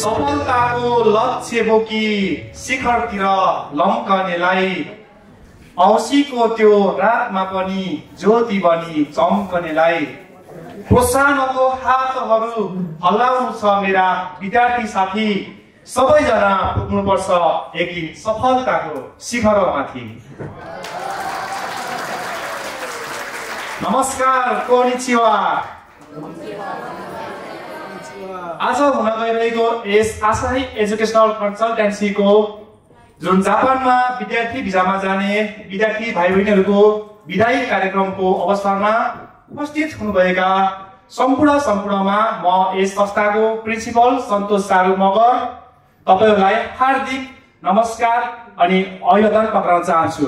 सफलताको लक्ष्य बोकी शिखरतिर लम्कनेलाई औँसीको त्यो रातमा पनि ज्योति बनी चम्कनेलाई प्रोत्साहनको हातहरू हल्लाउनु छ मेरा विद्यार्थी साथी। सबैजना पुग्नुपर्छ एक दिन सफलताको शिखरमाथि। नमस्कार, कोनिचिवा। आज हुन गइरहेको यस आशाही एजुकेसनल कन्सल्टेन्सीको जुन जापानमा विद्यार्थी भिजामा जाने विद्यार्थी भाइ बहिनीहरूको विदाई कार्यक्रमको अवसरमा उपस्थित हुनुभएका सम्पूर्णमा म यस संस्थाको प्रिन्सिपल सन्तोष सारू मगर तपाईहरुलाई हार्दिक नमस्कार अनि अभिवादन पक्राउन चाहन्छु।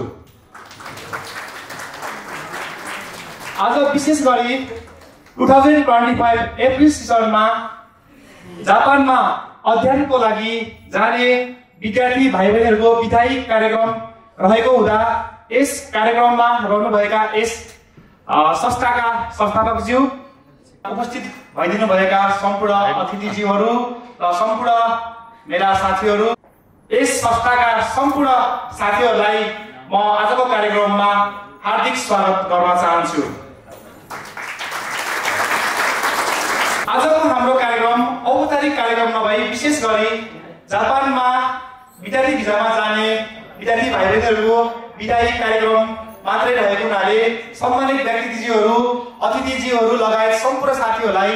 आज विशेष गरी 2025 एप्रिल सेसनमा जापानमा अध्ययनको लागि जाने विद्यार्थी भाइ बहिनीहरूको विदाई कार्यक्रम रहेको हुँदा यस कार्यक्रममा रहनुभएका यस संस्थाका संस्थापकज्यू, उपस्थित भइदिनु भएका सम्पूर्ण अतिथिज्यूहरू र सम्पूर्ण मेरा साथीहरू, यस संस्थाका सम्पूर्ण साथीहरूलाई म आजको कार्यक्रममा हार्दिक स्वागत गर्न चाहन्छु। आजको हाम्रो कार्यक्रम औपचारिक कार्यक्रम नभई विशेष गरी जापानमा विद्यार्थी भिजामा जाने विद्यार्थी भाइ बहिनीहरूको विदाई कार्यक्रम मात्रै रहेको हुनाले सम्मानित व्यक्तिज्यूहरू, अतिथिज्यूहरू लगायत सम्पूर्ण साथीहरूलाई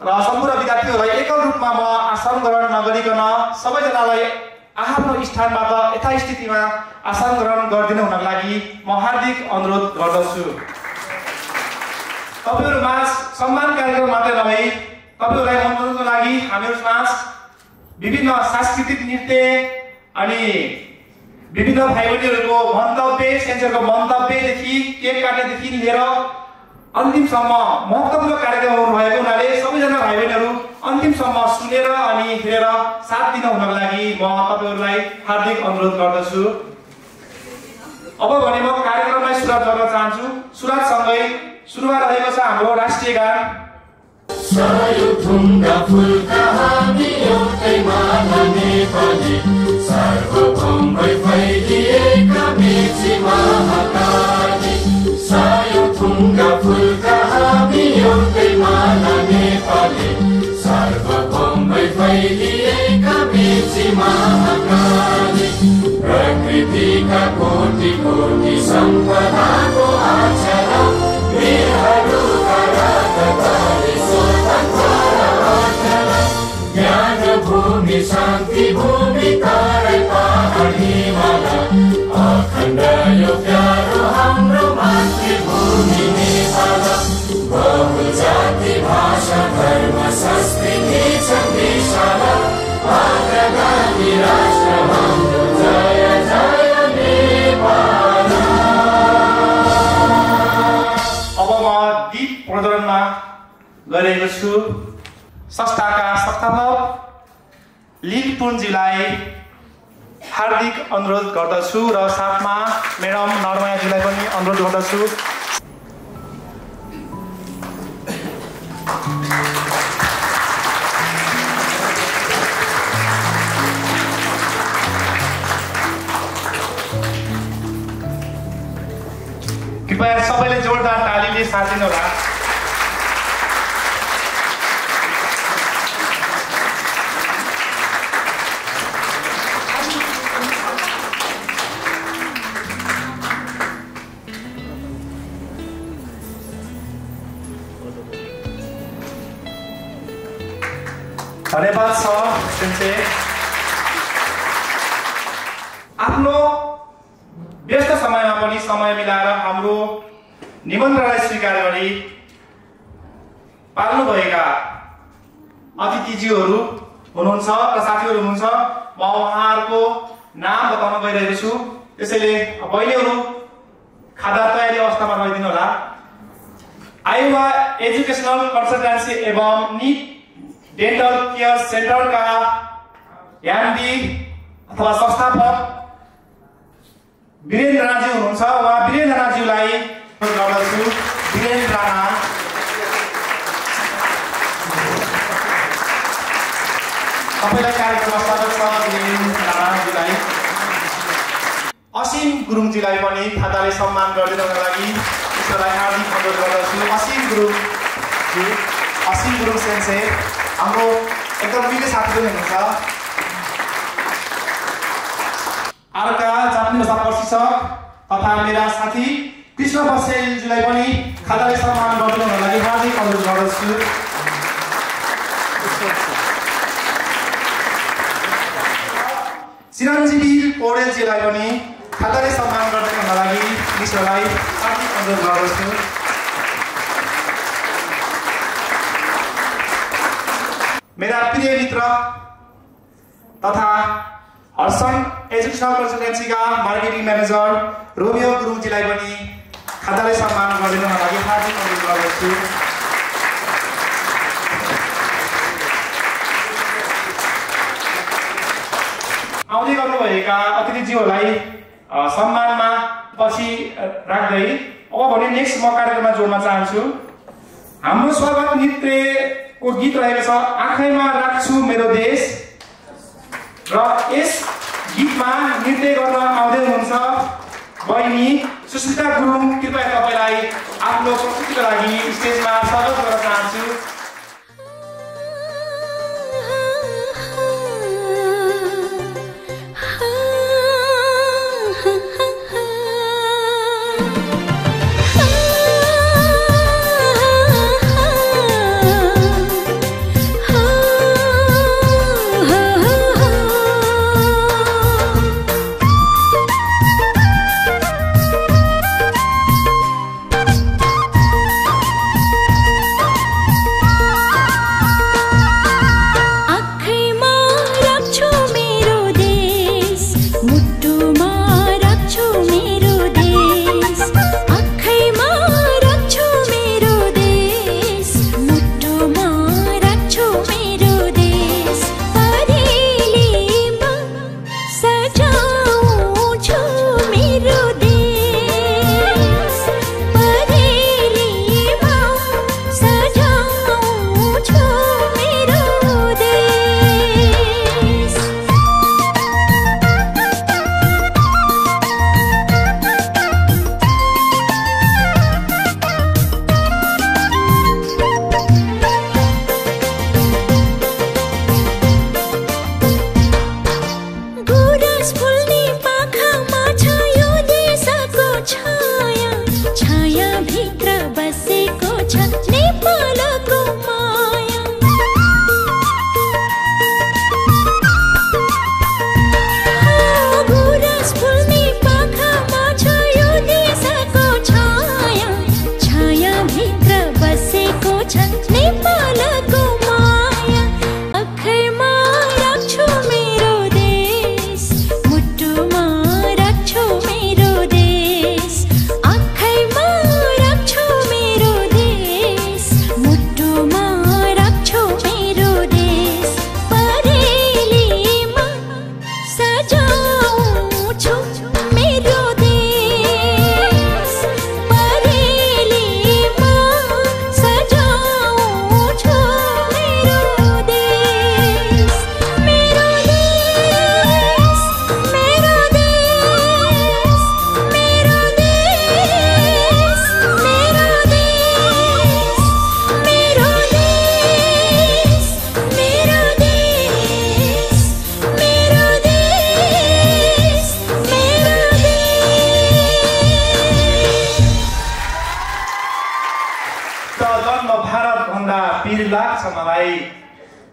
र सम्पूर्ण विद्यार्थीहरूलाई एकल रूपमा म आसन ग्रहण नगरिकन सबैजनालाई आफ्नो स्थानबाट यथास्थितिमा आसन ग्रहण गरिदिनु हुनका लागि म हार्दिक अनुरोध गर्दछु। तपाईहरुमाझ सम्मान कार्यक्रम मात्रै नभई तपाईहरुलाई मनोरञ्जनको लागि हामीहरुमाझ विभिन्न सांस्कृतिक नृत्य अनि विभिन्न भाइ बहिनीहरूको मन्तव्य, सेन्सरको मन्तव्यदेखि केक काट्नेदेखि लिएर अन्तिमसम्म महत्त्वपूर्ण कार्यक्रम हुनुभएको हुनाले सबैजना भाइ बहिनीहरू अन्तिमसम्म सुनेर अनि हेरेर साथ दिन हुनको लागि म तपाईहरुलाई हार्दिक अनुरोध गर्दछु। अब भने म कार्यक्रमलाई सुरुवात गर्न चाहन्छु। सुरुवातसँगै सुरुमा रहेको छ हाम्रो राष्ट्रिय गान। सयुथुङ्गा फुलका हामी एउटै माला नेपाली, सार्वभौमै फैलिएका मेची महाकाली। सयुथुङ्गा फुलका हामी एउटै माला नेपाली, सार्वभौमै फैलिएका मेची महाकाली। प्रकृतिका कोटि कोटि सम्पदाको आचरा, वीरहरूका रगतले ज्ञान भूमि शान्ति भूमि तारै पहाड हिमाल, अखण्ड यो प्यारो हाम्रो मातृभूमि नेपाल। बहुजाति भाषा धर्म संस्कृति छ विशाल, अग्रगामी राष्ट्र हाम्रो जय जय नेपाल। अब म दीप प्रज्वलनमा गरेको छु। संस्थाका संस्थापक लिलपुञ्जीलाई हार्दिक अनुरोध गर्दछु र साथमा म्याडम नरमायाजीलाई पनि अनुरोध गर्दछु। कृपया सबैले जोरदार तालीले साथ दिनुहोला। धन्यवाद सर। आफ्नो व्यस्त समयमा पनि समय मिलाएर हाम्रो निमन्त्रणालाई स्वीकार गरी पाल्नुभएका अतिथिज्यूहरू हुनुहुन्छ र साथीहरू हुनुहुन्छ। म उहाँहरूको नाम बताउन गइरहेको छु, त्यसैले बहिनीहरू खादा तयारी अवस्थामा रहिदिनु होला। आइवा एजुकेसनल कन्सल्टेन्सी एवं नीट डेन्टल केयर सेन्टरका एमडी अथवा संस्थापक वीरेन्द्र राणाजी हुनुहुन्छ। उहाँ वीरेन्द्र राणाजीलाई गर्दछु। वीरेन्द्र राणा। सबैलाई कार्यक्रममा स्वागत छ राणाजीलाई। असीम गुरुङजीलाई पनि खाताले सम्मान गरिदिनको लागि ईश्वरलाई हार्दिक अनुरोध गर्दछु। असीम गुरुङ सेन्से हाम्रो एकदम प्रिय साथी पनि हुनुहुन्छ। अर्का जापानी भाषा प्रशिक्षक तथा मेरा साथी कृष्ण बस्यालजीलाई पनि खाताले सम्मान गरिदिनको लागि हार्दिक अनुरोध गर्दछु। चिरञ्जीवी पौडेलजीलाई पनि खाताले सम्मान गरिदिनको लागि ईश्वरलाई हार्दिक अनुरोध गर्दछु। मेरा प्रिय मित्र तथा हर्सन एजुकेशनल कन्सल्टेन्सीका मार्केटिङ म्यानेजर रोमियो गुरुङजीलाई पनि खाताले सम्मान गरिदिनको लागि हार्दिक अनुरोध गर्दछु। आउँदै गर्नुभएका अतिथिज्यूहरूलाई सम्मानमा पछि राख्दै अब भने नेक्स्ट म कार्यक्रममा जोड्न चाहन्छु। हाम्रो स्वागत नृत्यको गीत रहेको छ आँखैमा राख्छु मेरो देश र यस गीतमा नृत्य गर्न आउँदै हुनुहुन्छ बहिनी सुस्मिता गुरुङ। कृपया तपाईलाई आफ्नो प्रस्तुतिको लागि स्टेजमा स्वागत गर्न चाहन्छु।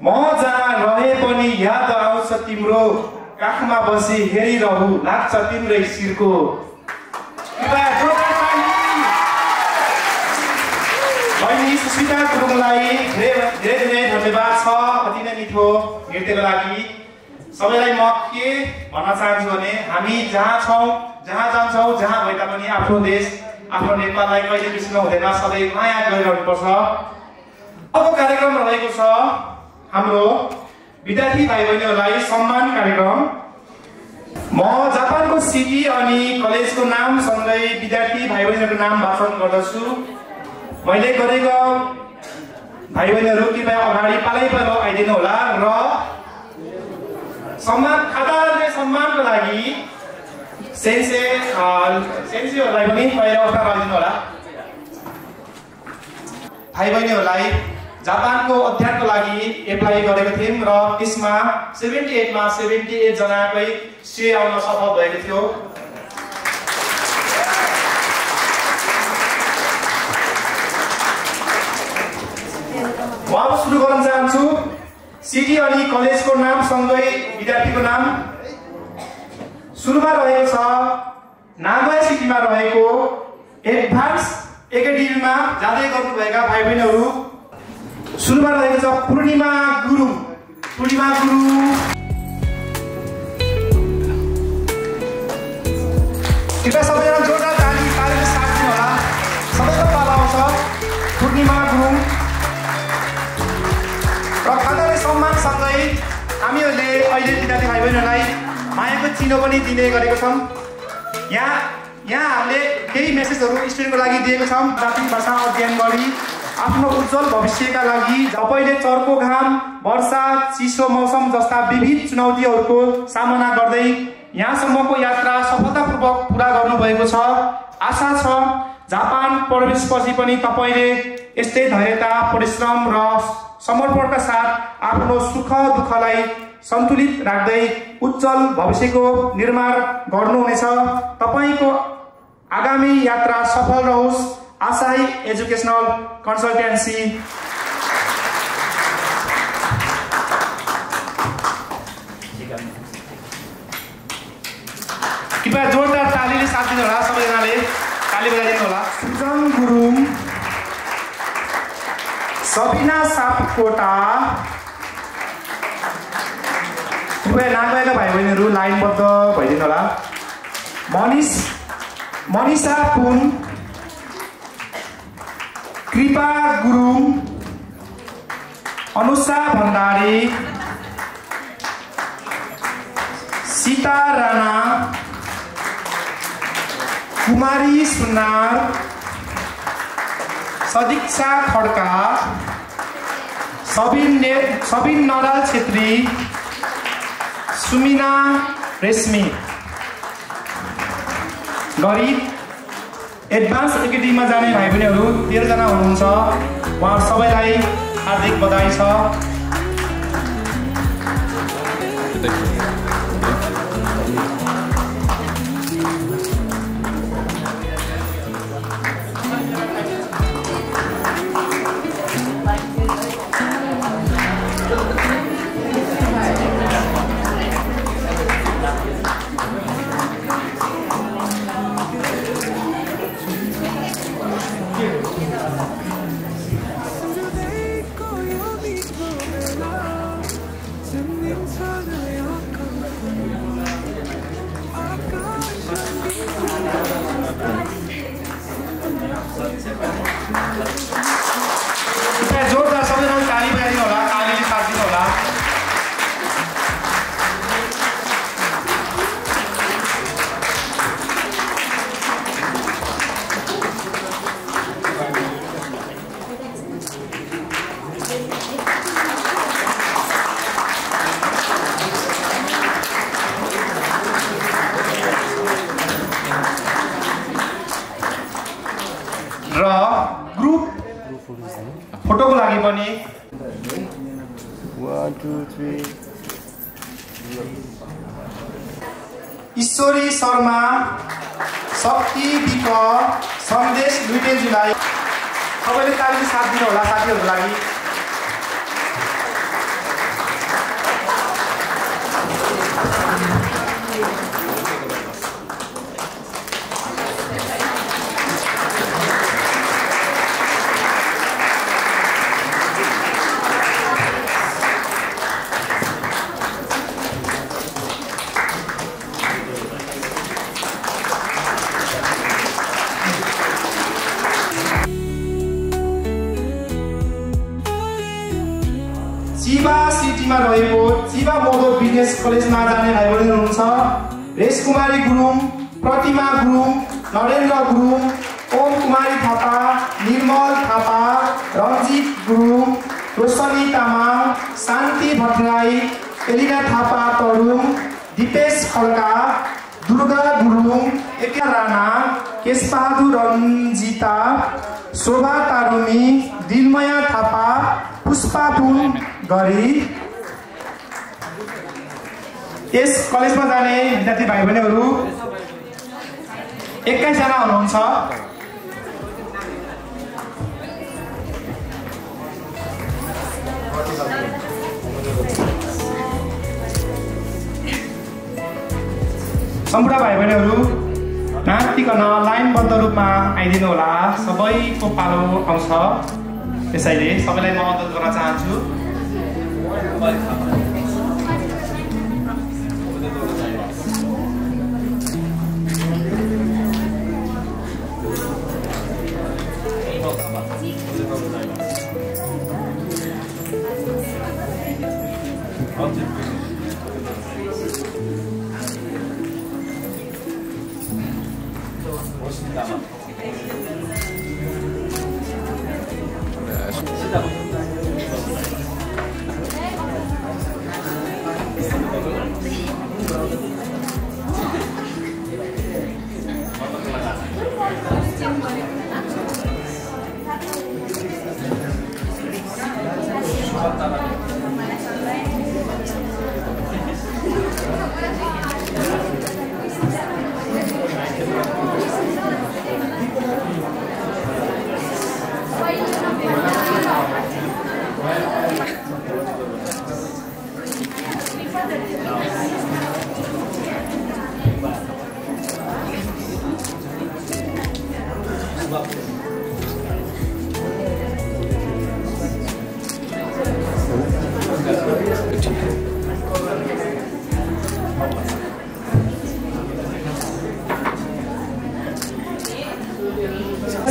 म जहाँ रहे पनि याद आउँछ तिम्रो काखमा बसी हेरिरहु लाग्छ तिम्रै शिरको। बहिनी सुस्मिता गुरुङलाई धेरै धेरै धन्यवाद छ अति नै मिठो नृत्यको लागि। सबैलाई म के भन्न चाहन्छु भने हामी जहाँ छौँ जहाँ जान्छौँ जहाँ भए तापनि आफ्नो देश आफ्नो नेपाललाई कहिले बिर्सिनु हुँदैन, सधैँ माया गरिरहनुपर्छ। अब कार्यक्रम रहेको छ हाम्रो विद्यार्थी भाइ बहिनीहरूलाई सम्मान कार्यक्रम। म जापानको सिटी अनि कलेजको नाम सँगै विद्यार्थी भाइ बहिनीहरूको नाम भाषण गर्दछु। मैले गरेको भाइ बहिनीहरू कृपया अगाडि पालै पालो आइदिनु होला र खाताले सम्मानको लागि सेन्सेहरूलाई पनि पहिलो अवसर राखिदिनु होला। भाइ बहिनीहरूलाई जापानको अध्ययनको लागि एप्लाई गरेको थियौँ र त्यसमा 78 जनाकै श्रेय आउन सफल भएको थियो। म अब सुरु गर्न चाहन्छु। सिटी अनि कलेजको नाम सँगै विद्यार्थीको नाम। सुरुमा रहेको छ नागोया सिटीमा रहेको एडभान्स एकाडेमीमा जाँदै गर्नुभएका भाइ बहिनीहरू। सुरुमा रहेको छ पूर्णिमा गुरुङ। कृपया सबैजना जोरदार तालीले साथ दिनु होला। सबैको पाला आउँछ पूर्णिमा गुरुङ। र खाताले सम्मानसँगै हामीहरूले अहिले विद्यार्थी भाइ बहिनीहरूलाई मायाको चिनो पनि दिने गरेको छौँ। यहाँ हामीले केही मेसेजहरू स्टुडेन्टको लागि दिएको छौँ। जापानी भाषा अध्ययन गरी आफ्नो उज्जवल भविष्यका लागि तपाईँले चर्को घाम, वर्षा, चिसो मौसम जस्ता विविध चुनौतीहरूको सामना गर्दै यहाँसम्मको यात्रा सफलतापूर्वक पुरा गर्नुभएको छ। आशा छ जापान प्रवेशपछि पनि तपाईँले यस्तै धैर्यता, परिश्रम र समर्पणका साथ आफ्नो सुख दुःखलाई सन्तुलित राख्दै उज्जवल भविष्यको निर्माण गर्नुहुनेछ। तपाईँको आगामी यात्रा सफल रहोस्। Assaye educational consultancy. कृपया जोरदार तालीले साथ दिनु होला। सबैजनाले ताली बजाइदिनु होला। सुजन गुरुङ, सबिना सापकोटा। कृपया नागोयाका भाइ बहिनीहरू लाइनबद्ध भइदिनु होला। मनिषा पुन, कृपा गुरुङ, अनुषा भण्डारी, सीता राणा, कुमारी सुनार, सदीक्षा खड्का, सबिन नराल छेत्री, सुमिना रेशमी गरी एडभान्स एकाडेमीमा जाने भाइ बहिनीहरू 13 जना हुनुहुन्छ। उहाँहरू सबैलाई हार्दिक बधाई छ। जोरदार सबैजना ताली बजाइदिनु होला। तालीले साथ दिनु होला। र ग्रुप फोटोको लागि पनि 1 2 3 ईश्वरी शर्मा, शक्ति विक, सन्देश लुइटेजुलाई सबैले तालीले साथ दिनु होला साथीहरूको लागि। चिबा सिटीमा रहेको चिबा मोडल बिजनेस कलेजमा जाने भाइ बहिनी हुनुहुन्छ। रेशकुमारी गुरुङ, प्रतिमा गुरुङ, नरेन्द्र गुरुङ, ओम कुमारी थापा, निर्मल थापा, रञ्जित गुरुङ, रोशनी तामाङ, शान्ति भट्टराई, एलिना थापा तरुङ, दिपेश खड्का, दुर्गा गुरुङ, एका राणा, केशबहादुर रञ्जिता, शोभा तारुनी, दिलमया थापा, पुष्पा पुन गरी यस कलेजमा जाने विद्यार्थी भाइ बहिनीहरू 21 जना हुनुहुन्छ। सम्पूर्ण भाइ बहिनीहरू नातिकन लाइनबद्ध रूपमा आइदिनु होला, सबैको पालो आउँछ। त्यसैले सबैलाई म अनुरोध गर्न चाहन्छु।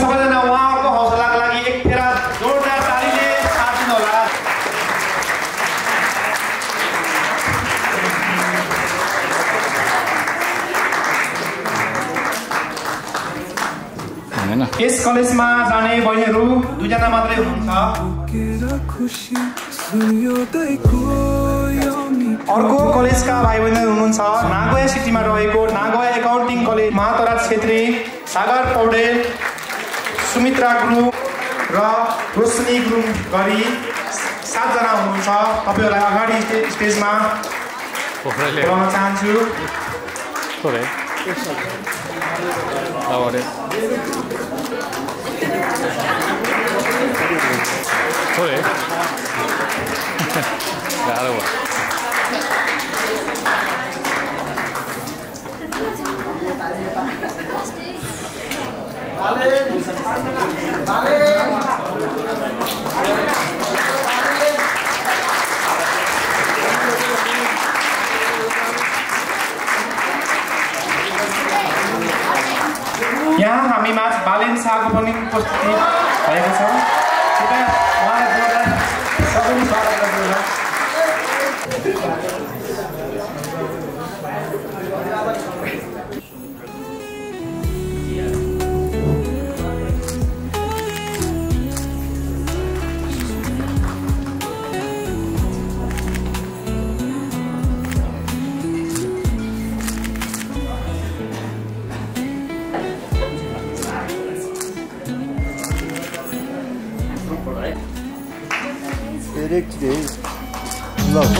सबैजना उहाँहरूको हौसलाको लागि एक फेरा जोरदार तालीले साथ दिनु होला। यस कलेजमा जाने बहिनीहरू 2 जना मात्रै हुनुहुन्छ। अर्को कलेजका भाइ बहिनीहरू हुनुहुन्छ नागोया सिटीमा रहेको नागोया एकाउन्टिङ कलेज, महातराज छेत्री, सागर पौडेल, सुमित्रा गुरुङ र रोशनी गुरुङ गरी 7 जना हुनुहुन्छ। तपाईहरुलाई अगाडि स्टेजमा बोलाउन चाहन्छु। यहाँ हामीमा बालेन शाहको पनि उपस्थिति भएको छ। कृपया उहाँलाई सबैले स्वागत गर्नुहोला। Today, love.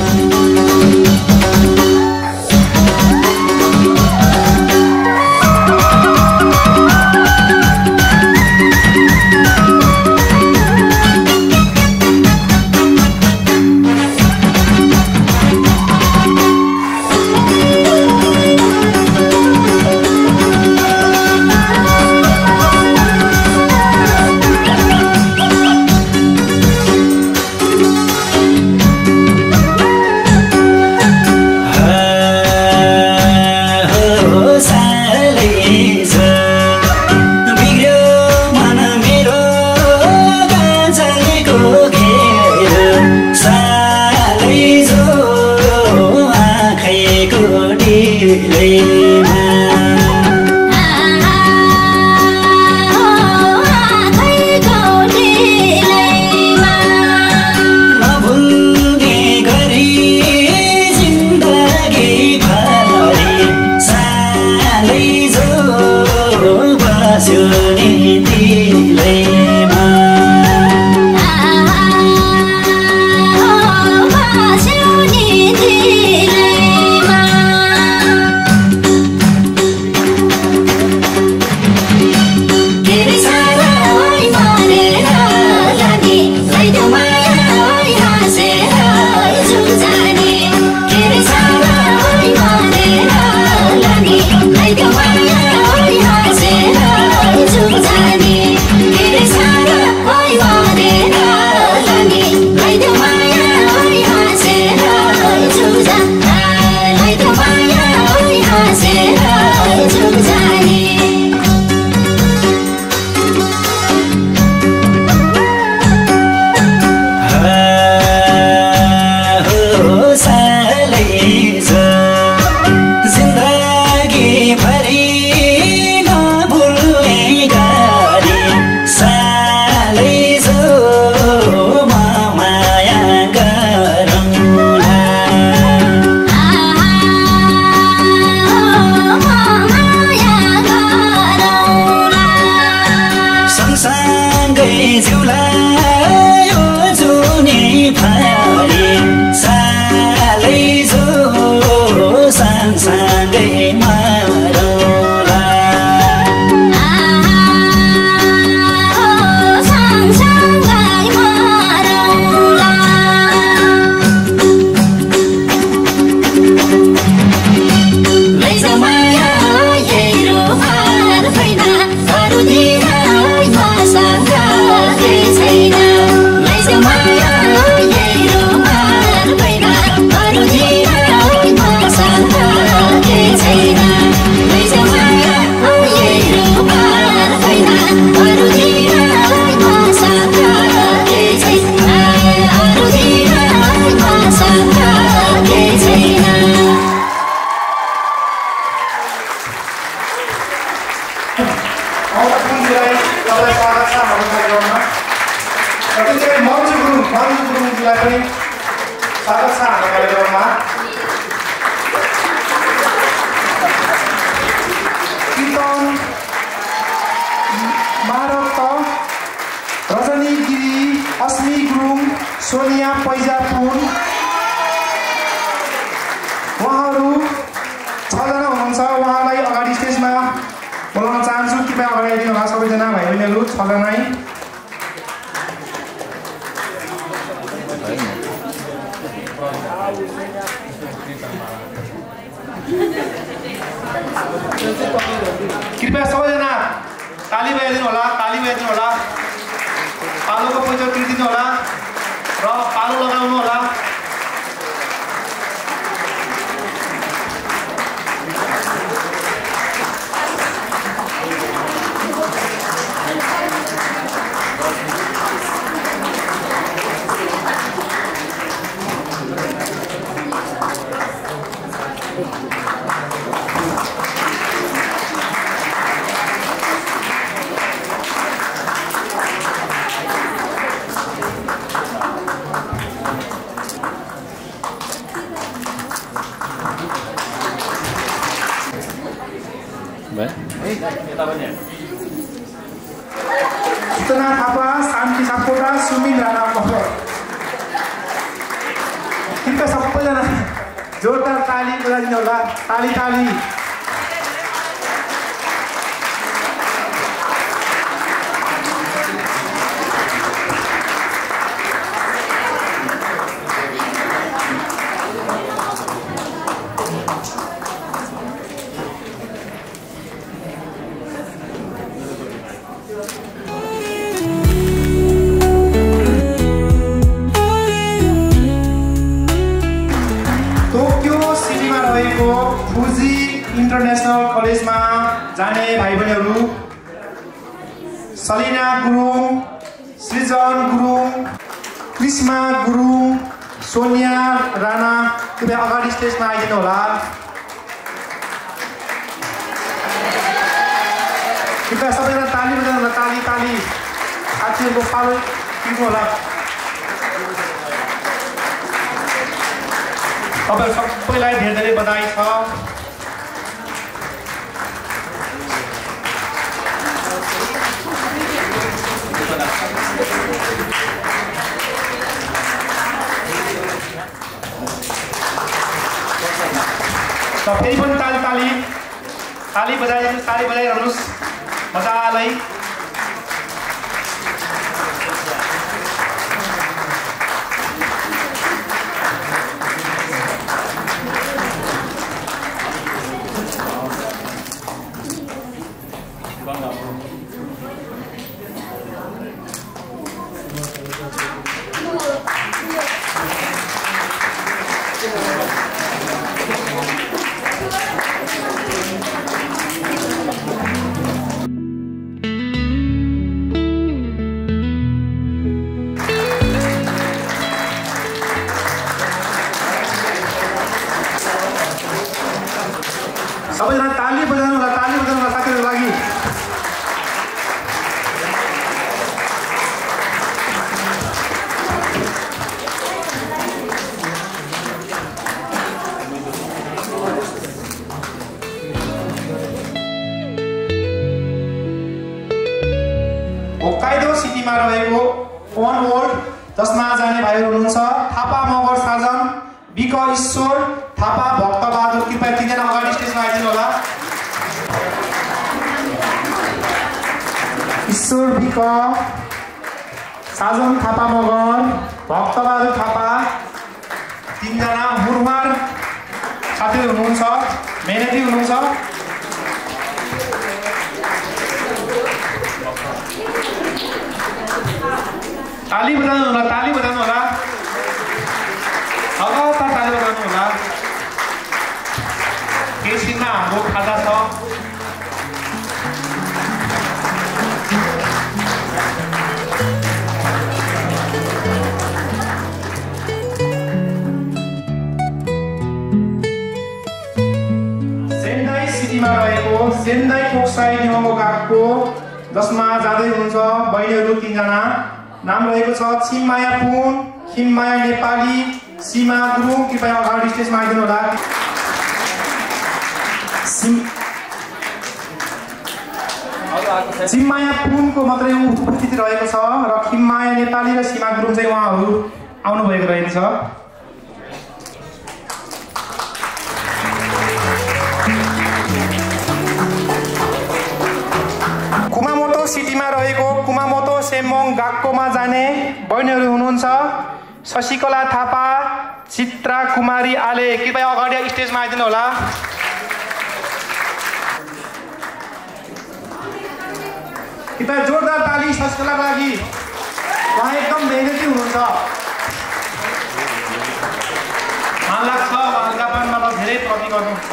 स्वागत छ हाम्रो कार्यक्रममा। कीर्तन मारत रजनी गिरी, अस्मी गुरुङ, सोनिया पैजापुन उहाँहरू 6 जना हुनुहुन्छ। उहाँलाई अगाडि स्टेजमा बोलाउन चाहन्छु। कृपया अगाडि आइदिनु होला सबैजना भाइ बहिनीहरू 6 जना। कृपया सबैजना ताली बजाइदिनु होला, ताली बजाइदिनु होला। पालोको पैसा तिर्दिनु होला र पालो लगाउनु होला। सूचना थापा, शान्ति सापकोटा, सुमिन राणा मगर। कृपया सबैजना जोरदार ताली बजाइदिनु होला। ताली ताली। फुजी इन्टरनेसनल कलेजमा जाने भाइ बहिनीहरू सलिना गुरुङ, सृजन गुरुङ, कृष्मा गुरुङ, सोनिया राणा कृपया अगाडि स्टेजमा आइदिनु होला। कृपया सबैजना ताली बजाउनु होला। ताली ताली। साथीहरूको पालो दिनु होला। तपाईहरु सबैलाई धेरै धेरै बधाई छ। फेरि पनि ताली ताली ताली बजाइदिनुहोस्, ताली बजाइरहनुहोस् मजालाई। सबैजना ताली बजाउनु होला। ताली बजाउनु होला साथीहरुको लागि। होक्काइडो सिटीमा रहेको ओन वर्ल्ड जसमा जाने भाइहरू हुनुहुन्छ थापा मगर साजन, बिक ईश्वर थापा, भक्त बहादुर कृपया 3 जना अगाडि स्टेजमा आइदिनु होला। ईश्वर बिक, साजन थापा मगर, भक्त बहादुर थापा 3 जना मुरमार साथीहरू हुनुहुन्छ, मेहनती हुनुहुन्छ। ताली बजाउनु होला। ताली बजाउनु होला। लगातार ताली बजाउनु होला। एकछिनमा हाम्रो खाजा छ। सेन्डाई सिटीमा रहेको सेन्डाई कोक्साई निमोगाको जसमा जाँदै हुनुहुन्छ बहिनीहरू 3 जना। नाम रहेको छ छिममाया पुन, खिममाया नेपाली, सीमा गुरुङ कृपया अगाडि स्टेजमा आइदिनु होला। सिममाया पुनको मात्रै उपस्थिति रहेको छ र खिममाया नेपाली र सीमा गुरुङ चाहिँ उहाँहरू आउनुभएको रहेछ। कुमामोटो सिटीमा रहेको कुमामोटो सेमोङ गाक्कोमा जाने बहिनीहरू हुनुहुन्छ। शशिकला थापा, चित्रा कुमारी आले कृपया अगाडि स्टेजमा आइदिनु होला। कृपया जोरदार ताली शशिकलाको लागि। उहाँ एकदम मेहनती हुनुहुन्छ। मलाई लाग्छ उहाँका पानमा धेरै प्रति गर्नुहुन्छ।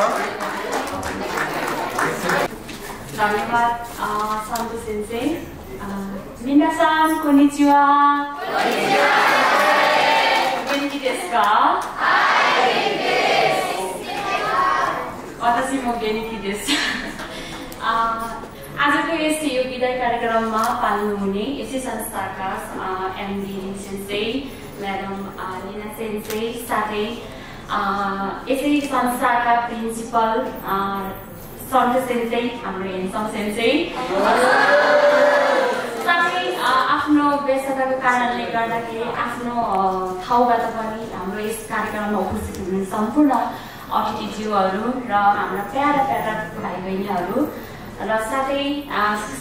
धन्यवाद सन्तु सेन्से। मिनासान कोनिचिवा। गेनिकी देसु का? वतासी म गेनिकी देसु। आजको यस यो विदाय कार्यक्रममा पाल्नुहुने यसै संस्थाका एमडी सेन्से, म्याडम लिना सेन्से, साथै यसै संस्थाका प्रिन्सिपल सन्तु सेन्से, हाम्रो हेन्सम सेन्से, साथै आफ्नो व्यस्तताको कारणले गर्दाखेरि आफ्नो ठाउँबाट पनि हाम्रो यस कार्यक्रममा उपस्थित हुने सम्पूर्ण अतिथिज्यूहरू र हाम्रा प्यारा प्यारा भाइ बहिनीहरू र साथै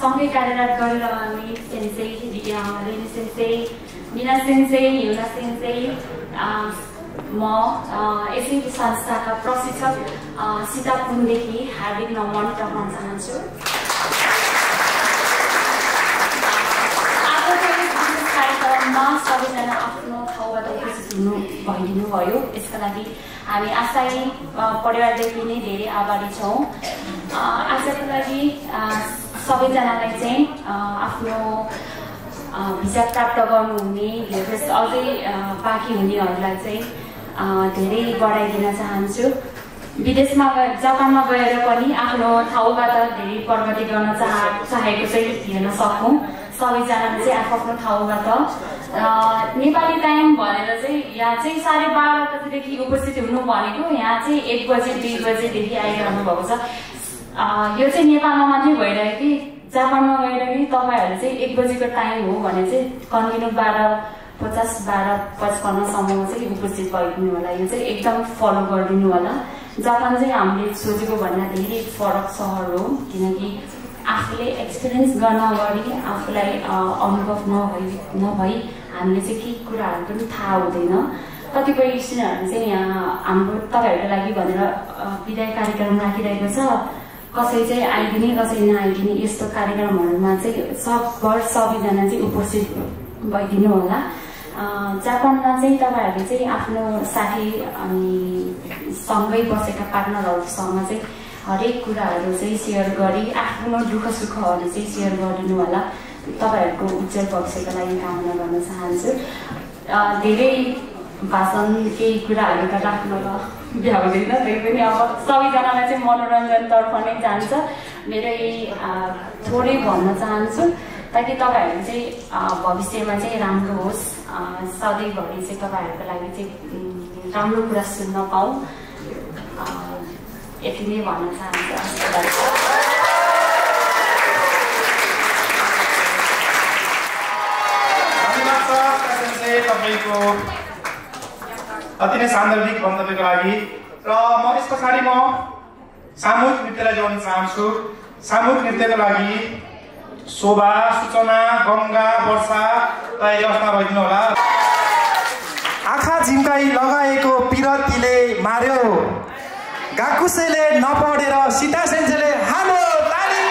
सँगै कार्यरत गरिरहने सेन्से, लिना सेन्से, मिना सेन्से, युना सेन्से, म यसै संस्थाका प्रशिक्षक सीता पुनदेखि हार्दिक नमन टक्राउन चाहन्छु। आजको यस विशेष कार्यक्रममा सबैजना आफ्नो ठाउँबाट उपस्थित भइदिनु भयो। यसका लागि हामी आशायी परिवारदेखि नै धेरै आभारी छौँ। आजको लागि सबैजनालाई चाहिँ आफ्नो भिसा प्राप्त गर्नुहुने अझै बाँकी हुनेहरूलाई चाहिँ धेरै बढाइ दिन चाहन्छु। विदेशमा जापानमा गएर पनि आफ्नो ठाउँबाट धेरै प्रगति गर्न चाहेको चाहिँ हेर्न सकौँ। सबैजनाले चाहिँ आफ्नो ठाउँबाट नेपाली टाइम भनेर चाहिँ यहाँ चाहिँ 12:30 बजीदेखि उपस्थित हुनु भनेको यहाँ चाहिँ 1 बजे 2 बजेदेखि आइरहनु भएको छ। यो चाहिँ नेपालमा मात्रै भइरह्यो कि जापानमा गएर कि तपाईँहरू चाहिँ 1 बजेको टाइम हो भने चाहिँ कन्टिन्यू 12:50 12:55सम्म चाहिँ उपस्थित भइदिनु होला। यो चाहिँ एकदम फलो गरिदिनु होला। जापान चाहिँ हामीले सोचेको भन्दा धेरै फरक सहर हो, किनकि आफूले एक्सपिरियन्स गर्न अगाडि आफूलाई अनुभव नभई हामीले चाहिँ केही कुराहरू पनि थाहा हुँदैन। कतिपय स्टुडेन्टहरू चाहिँ यहाँ हाम्रो तपाईँहरूको लागि भनेर विदाय कार्यक्रम राखिरहेको छ, कसै चाहिँ आइदिने कसै नआइदिने, यस्तो कार्यक्रमहरूमा चाहिँ सबैजना चाहिँ उपस्थित भइदिनु होला। जापानमा चाहिँ तपाईँहरूले चाहिँ आफ्नो साथी अनि सँगै बसेका पार्टनरहरूसँग चाहिँ हरेक कुराहरू चाहिँ सेयर गरी आफ्नो दुःख सुखहरू चाहिँ सेयर गरिदिनु होला। तपाईँहरूको उज्जवल भविष्यको लागि कामना गर्न चाहन्छु। धेरै भाषण केही कुराहरू त राख्न त भ्याउँदैन, त्यही पनि अब सबैजनालाई चाहिँ मनोरञ्जनतर्फ नै जान्छ। मेरो थोरै भन्न चाहन्छु ताकि तपाईँहरू चाहिँ भविष्यमा चाहिँ राम्रो होस्, सधैँभरि चाहिँ तपाईँहरूको लागि चाहिँ राम्रो कुरा सुन्न पाऊँ, यति नै भन्न चाहन्छु। तपाईँको अति नै सान्दर्भिक मन्तव्यको लागि। र म यस पछाडि म सामूहिक नृत्यलाई जोड्न चाहन्छु। सामूहिक नृत्यको लागि शोभा, सूचना, गङ्गा, वर्षा तयारी अवस्थामा भइदिनु होला। आँखा झिम्काई लगाएको पिरतीले मार्यो, गाकुसेले नपढेर सीता सेन्सेले हालो ताली।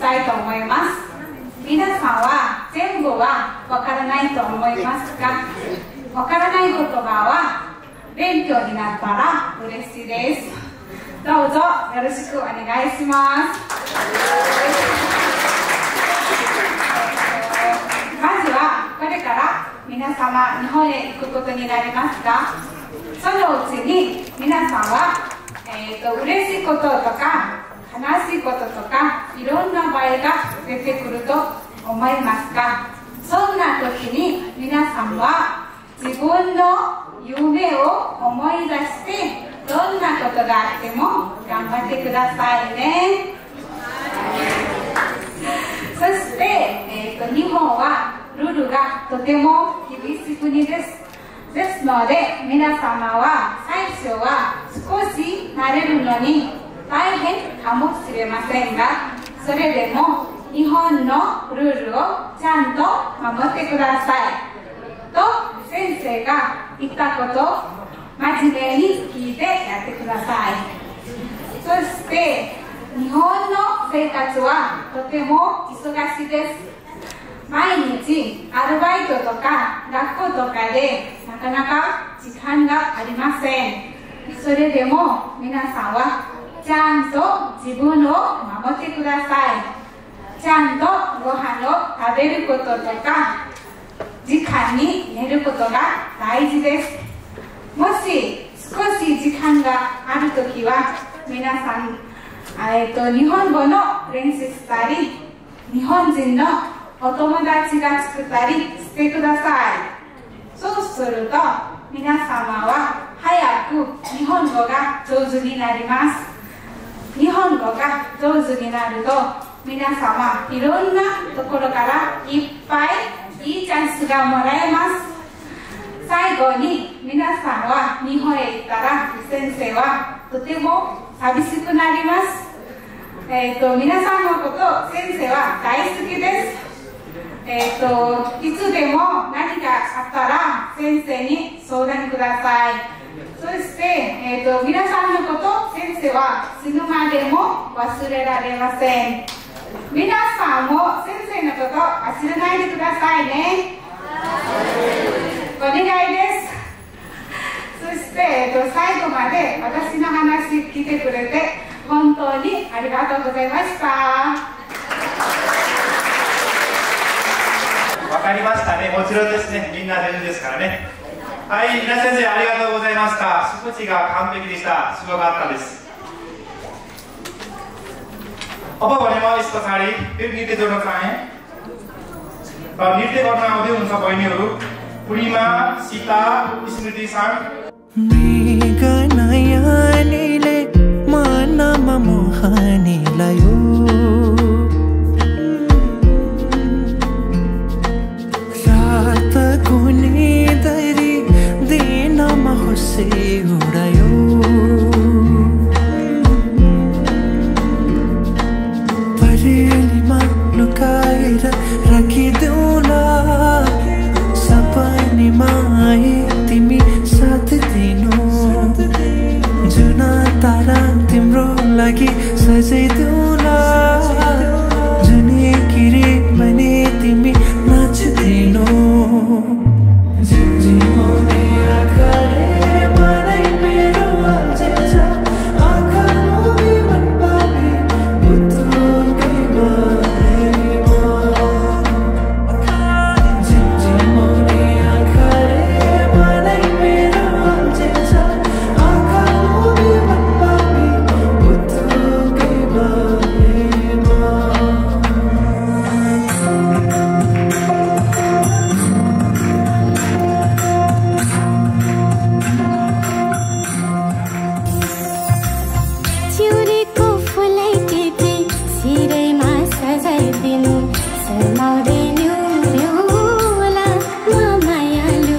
したいと思います。皆さんは全部はわからないと思いますが、わからない言葉は勉強になったら嬉しいです。どうぞよろしくお願いします。まずはこれから皆様日本へ行くことになりますが、そのうちに皆さんは、嬉しいこととか悲しいこととかいろんな場合が出てくると思いますが、そんな時に皆さんは自分の夢を思い出してどんなことがあっても頑張ってくださいね。そして、日本はルールがとても厳しい国です。ですので皆様は最初は少し慣れるのに大変かもしれませんが、それでも日本のルールをちゃんと守ってくださいと先生が言ったことを真面目に聞いてやってください。そして日本の生活はとても忙しいです。毎日アルバイトとか学校とかでなかなか時間がありません。それでも皆さんはちゃんと自分を守ってください。ちゃんとご飯を食べることとか時間に寝ることが大事です。もし少し時間があるときは皆さん、日本語の練習したり日本人のお友達が作ったりしてください。そうすると皆様は早く日本語が上手になります。日本語が上手になると皆様いろんなところからいっぱいいいチャンスがもらえます。最後に皆さんは日本へ行ったら先生はとても寂しくなります。皆さんのこと先生は大好きです。いつでも何かあったら先生に相談ください。そして、皆さんのこと先生は死ぬまでも忘れられません。皆さんも先生のこと忘れないでくださいね。お願いです。そして、最後まで私の話聞いてくれて本当にありがとうございました。わかりましたね。もちろんですね。みんな上手ですからね。はい、皆先生ありがとうございました。スピーチが完璧でした。すごかったです。अब भने म यस पछाडि फेरि नृत्य जोड्न चाहे र नृत्य गर्न आउँदै हुनुहुन्छ बहिनीहरू पूर्णिमा, सीता, स्मृति साङ। मृगनयनीले मनमा मोहनी लायो रात कुनै दरी दिनमा होसे उडायो परेलीमा लुकाएर राखिदेऊला सपनीमा तिमी साथ दिनु जुन तारा तिम्रो लागि सजाइदेऊला जुनै किरी भने तिमी नाचिदिनु झिमझिमाउने आँखाले मलाई मेरो अल्झिन्छ आँखा लोभी मन पारी उत्तुकै बारेमा झिमझिमाउने आँखाले मलाई मेरो अल्झिन्छ आँखा लोभी मन पारी उत्तुकै बारेमा चिउरीको फुलै टिपी सिरैमा सजाइदिनु शर्माउँदैनु होला म मायालु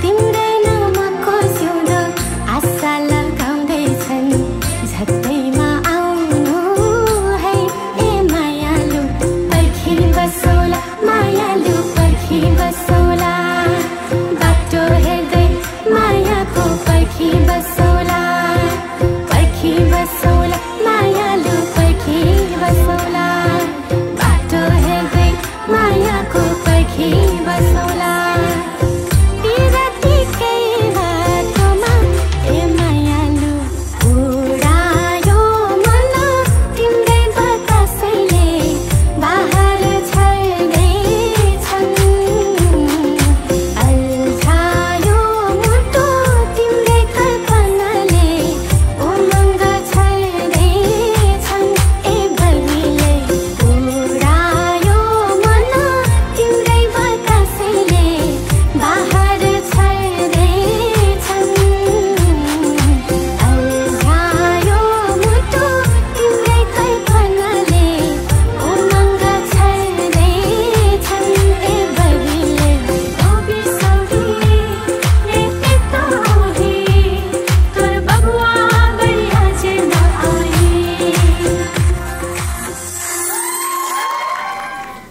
तिम्रै नामको सिउँदो आशा लगाउँदैछन् झट्टैमा आउनु है ए मायालु पर्खी बसौला मायालु पर्खी बसौला बाटो हेर्दै मायाको पर्खी बसौला पर्खी बसौला मायालु पर्खी बसौला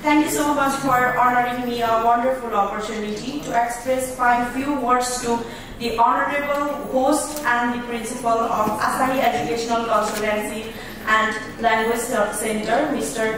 Thank you so much for honoring me a wonderful opportunity to express my few words to the honorable host and the principal of Asahi Educational Consultancy and Language Center, Mr.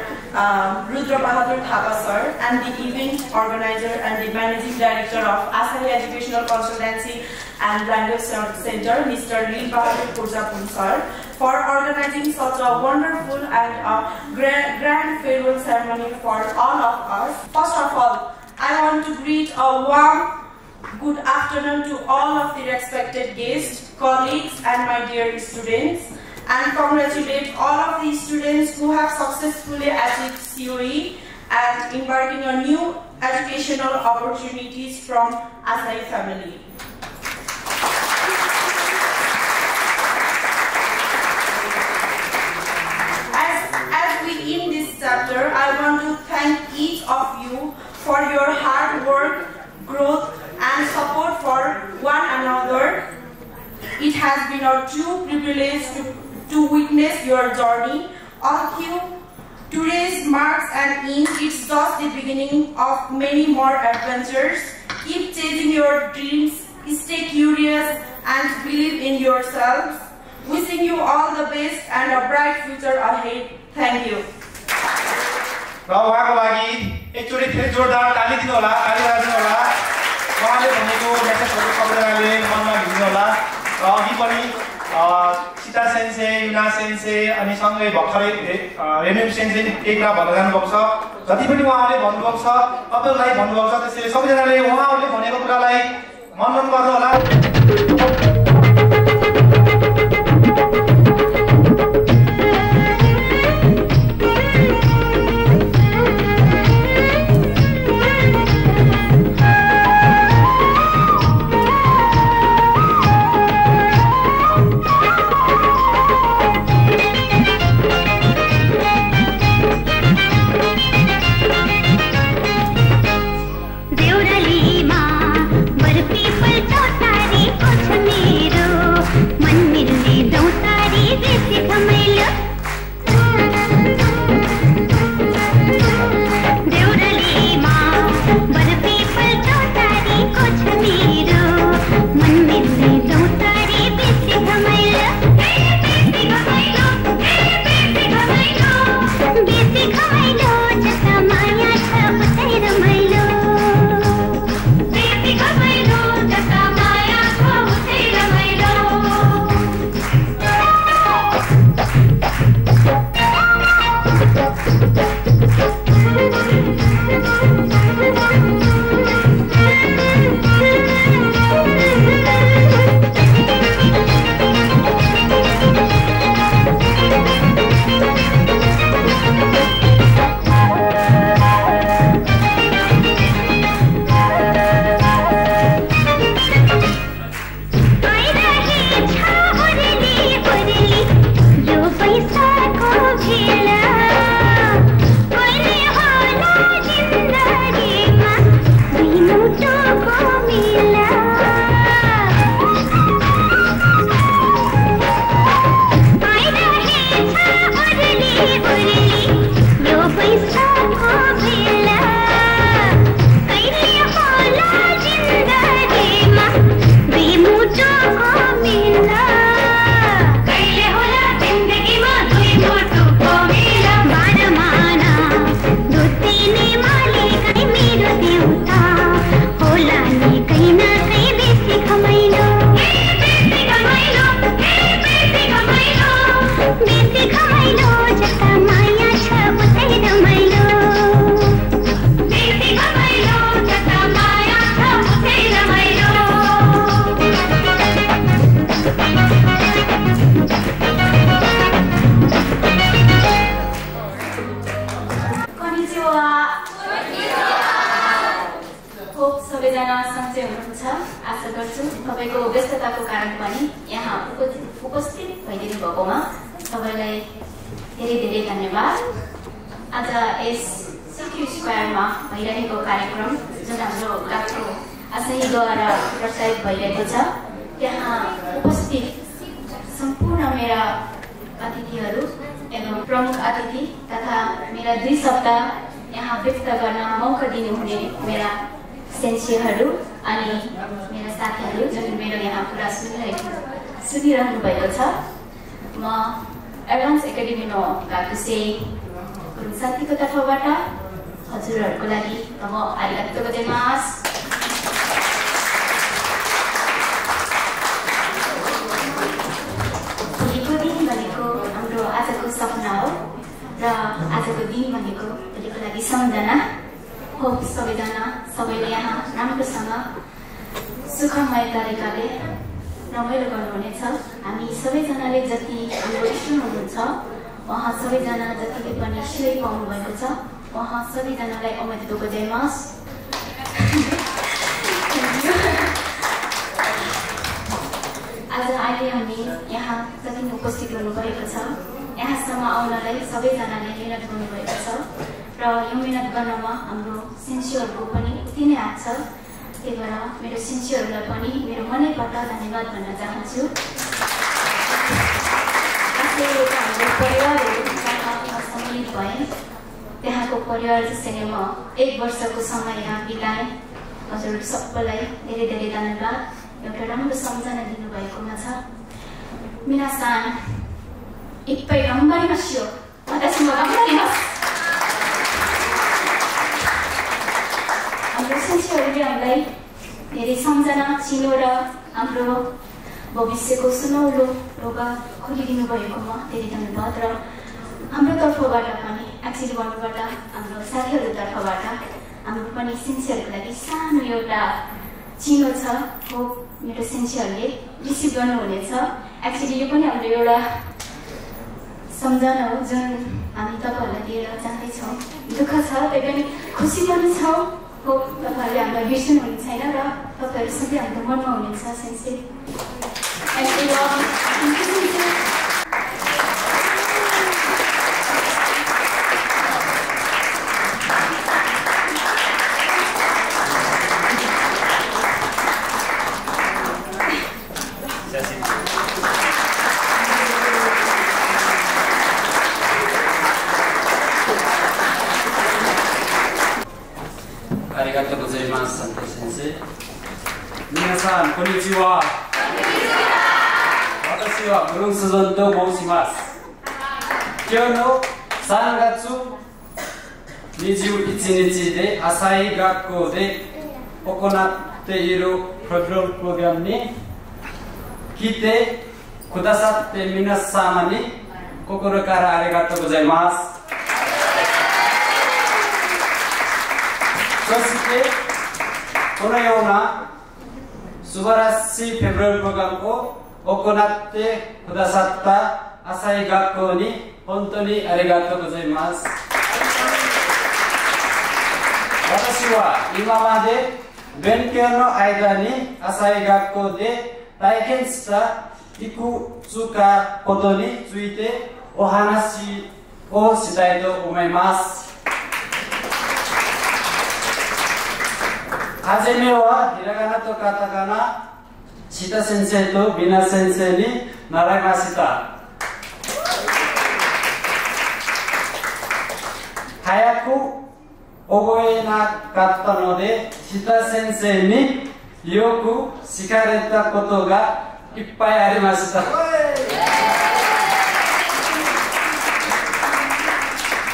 Rudra Bahadur Thapa sir, and the event organizer and the managing director of Asahi Educational Consultancy and Language Center, Mr. Lil Bahadur Purzapun sir, for organizing such a wonderful and grand farewell ceremony for all of us. First of all, I want to greet a warm good afternoon to all of the respected guests, colleagues, and my dear students, and congratulate all of the students who have successfully achieved COE and embarking on new educational opportunities from Asahi family. As we end this chapter, I want to thank each of you for your hard work, growth, and support for one another. It has been a true privilege to witness your journey. Although today's marks and ends, it's just the beginning of many more adventures. Keep chasing your dreams, stay curious, and believe in yourselves. Wishing you all the best and a bright future ahead. Thank you. र उहाँको लागि एकचोटि फेरि जोरदार ताली दिनु होला, ताली बजाइदिनु होला। उहाँले भनेको मेसेजहरु सबैजनाले मनमा लिनु होला। र अघि पनि सीता सेन्से, युना सेन्से अनि सँगै भर्खरै रेनु सेन्से एक कुरा भन्न जानुभएको छ। जति पनि उहाँले भन्नुभएको छ, तपाईहरुलाई भन्नुभएको छ, त्यसैले सबैजनाले उहाँहरूले भनेको कुरालाई मनन गर्नु होला। यहाँ व्यक्त गर्न मौका दिनुहुने मेरा सेन्सीहरू अनि मेरा साथीहरू जुन मेरो यहाँ कुरा सुनिरहनु भएको छ म एडभान्स एकाडेमी नो गाकुसे गुरु साथीको तर्फबाट हजुरहरूको लागि म आरिगातो गोजाइमास भोलिको दिन भनेको हाम्रो आजको सपना हो र आजको दिन भनेको भोलिको लागि सम्झना हो सबैजना सबैले यहाँ राम्रोसँग सुखमय तरिकाले रमाइलो गर्नुहुनेछ हामी सबैजनाले जति हाम्रो इष्ट हुनुहुन्छ उहाँ सबैजना जतिले पनि श्रेय पाउनु भएको छ उहाँ सबैजनालाई अमृत गोजाइमास आज अहिले हामी यहाँ जति उपस्थित हुनुभएको छ यहाँसम्म आउनलाई सबैजनाले मिहिनेत गर्नुभएको छ र यो मिहिनेत गर्नमा हाम्रो सिन्सियरहरूको पनि उति नै हात छ त्यही भएर मेरो सिन्सियरहरूलाई पनि मेरो मनैबाट धन्यवाद भन्न चाहन्छु हाम्रो परिवारहरू जहाँ सम्मिलित भएँ त्यहाँको परिवारसँग म 1 वर्षको समय यहाँ बिताएँ हजुर सबैलाई धेरै धेरै धन्यवाद एउटा राम्रो सम्झना दिनुभएकोमा छ मिनासान इप्पै गम्बरिमास्यो私も頑張りますहाम्रो शिक्षकहरूले हामीलाई धेरै सम्झना चिनो र हाम्रो भविष्यको सुनौलो ढोका खोलिदिनु भएकोमा धेरै धन्यवाद र हाम्रो तर्फबाट पनि एक्चुअली भन्नुपर्दा हाम्रो साथीहरू तर्फबाट हाम्रो पनि सिन्सियरको लागि सानो एउटा चिनो छ हो मेरो सिन्सियरले रिसिभ गर्नुहुनेछ एक्चुअली यो पनि हाम्रो एउटा सम्झना हो जुन हामी तपाईँहरूलाई दिएर जाँदैछौँ दुःख छ त्यही पनि खुसी पनि छौँ हो तपाईँहरूले हामीलाई बिर्सनुहुन्छ छैन र तपाईँहरू सधैँ हाम्रो मनमा हुनुहुन्छ sensitive Arigatou gozaimasu, Santo Sensei. Minasan, konnichiwa. Watashi wa Burun Suzon to moushimasu. Kyou no 3月21日で朝日学校で行っているプログラムに来てくださって皆様に心からありがとうございます。そしてこのような素晴らしいフェブラルプログラムを行ってくださった朝日学校に本当にありがとうございます。私は今まで勉強の間に朝日学校で体験したいくつかことについてお話をしたいと思います。はじめはひらがなとカタカナ、シタ先生とビナ先生に習いました。早く覚えなかったので、シタ先生によく叱られたことがいっぱいありました。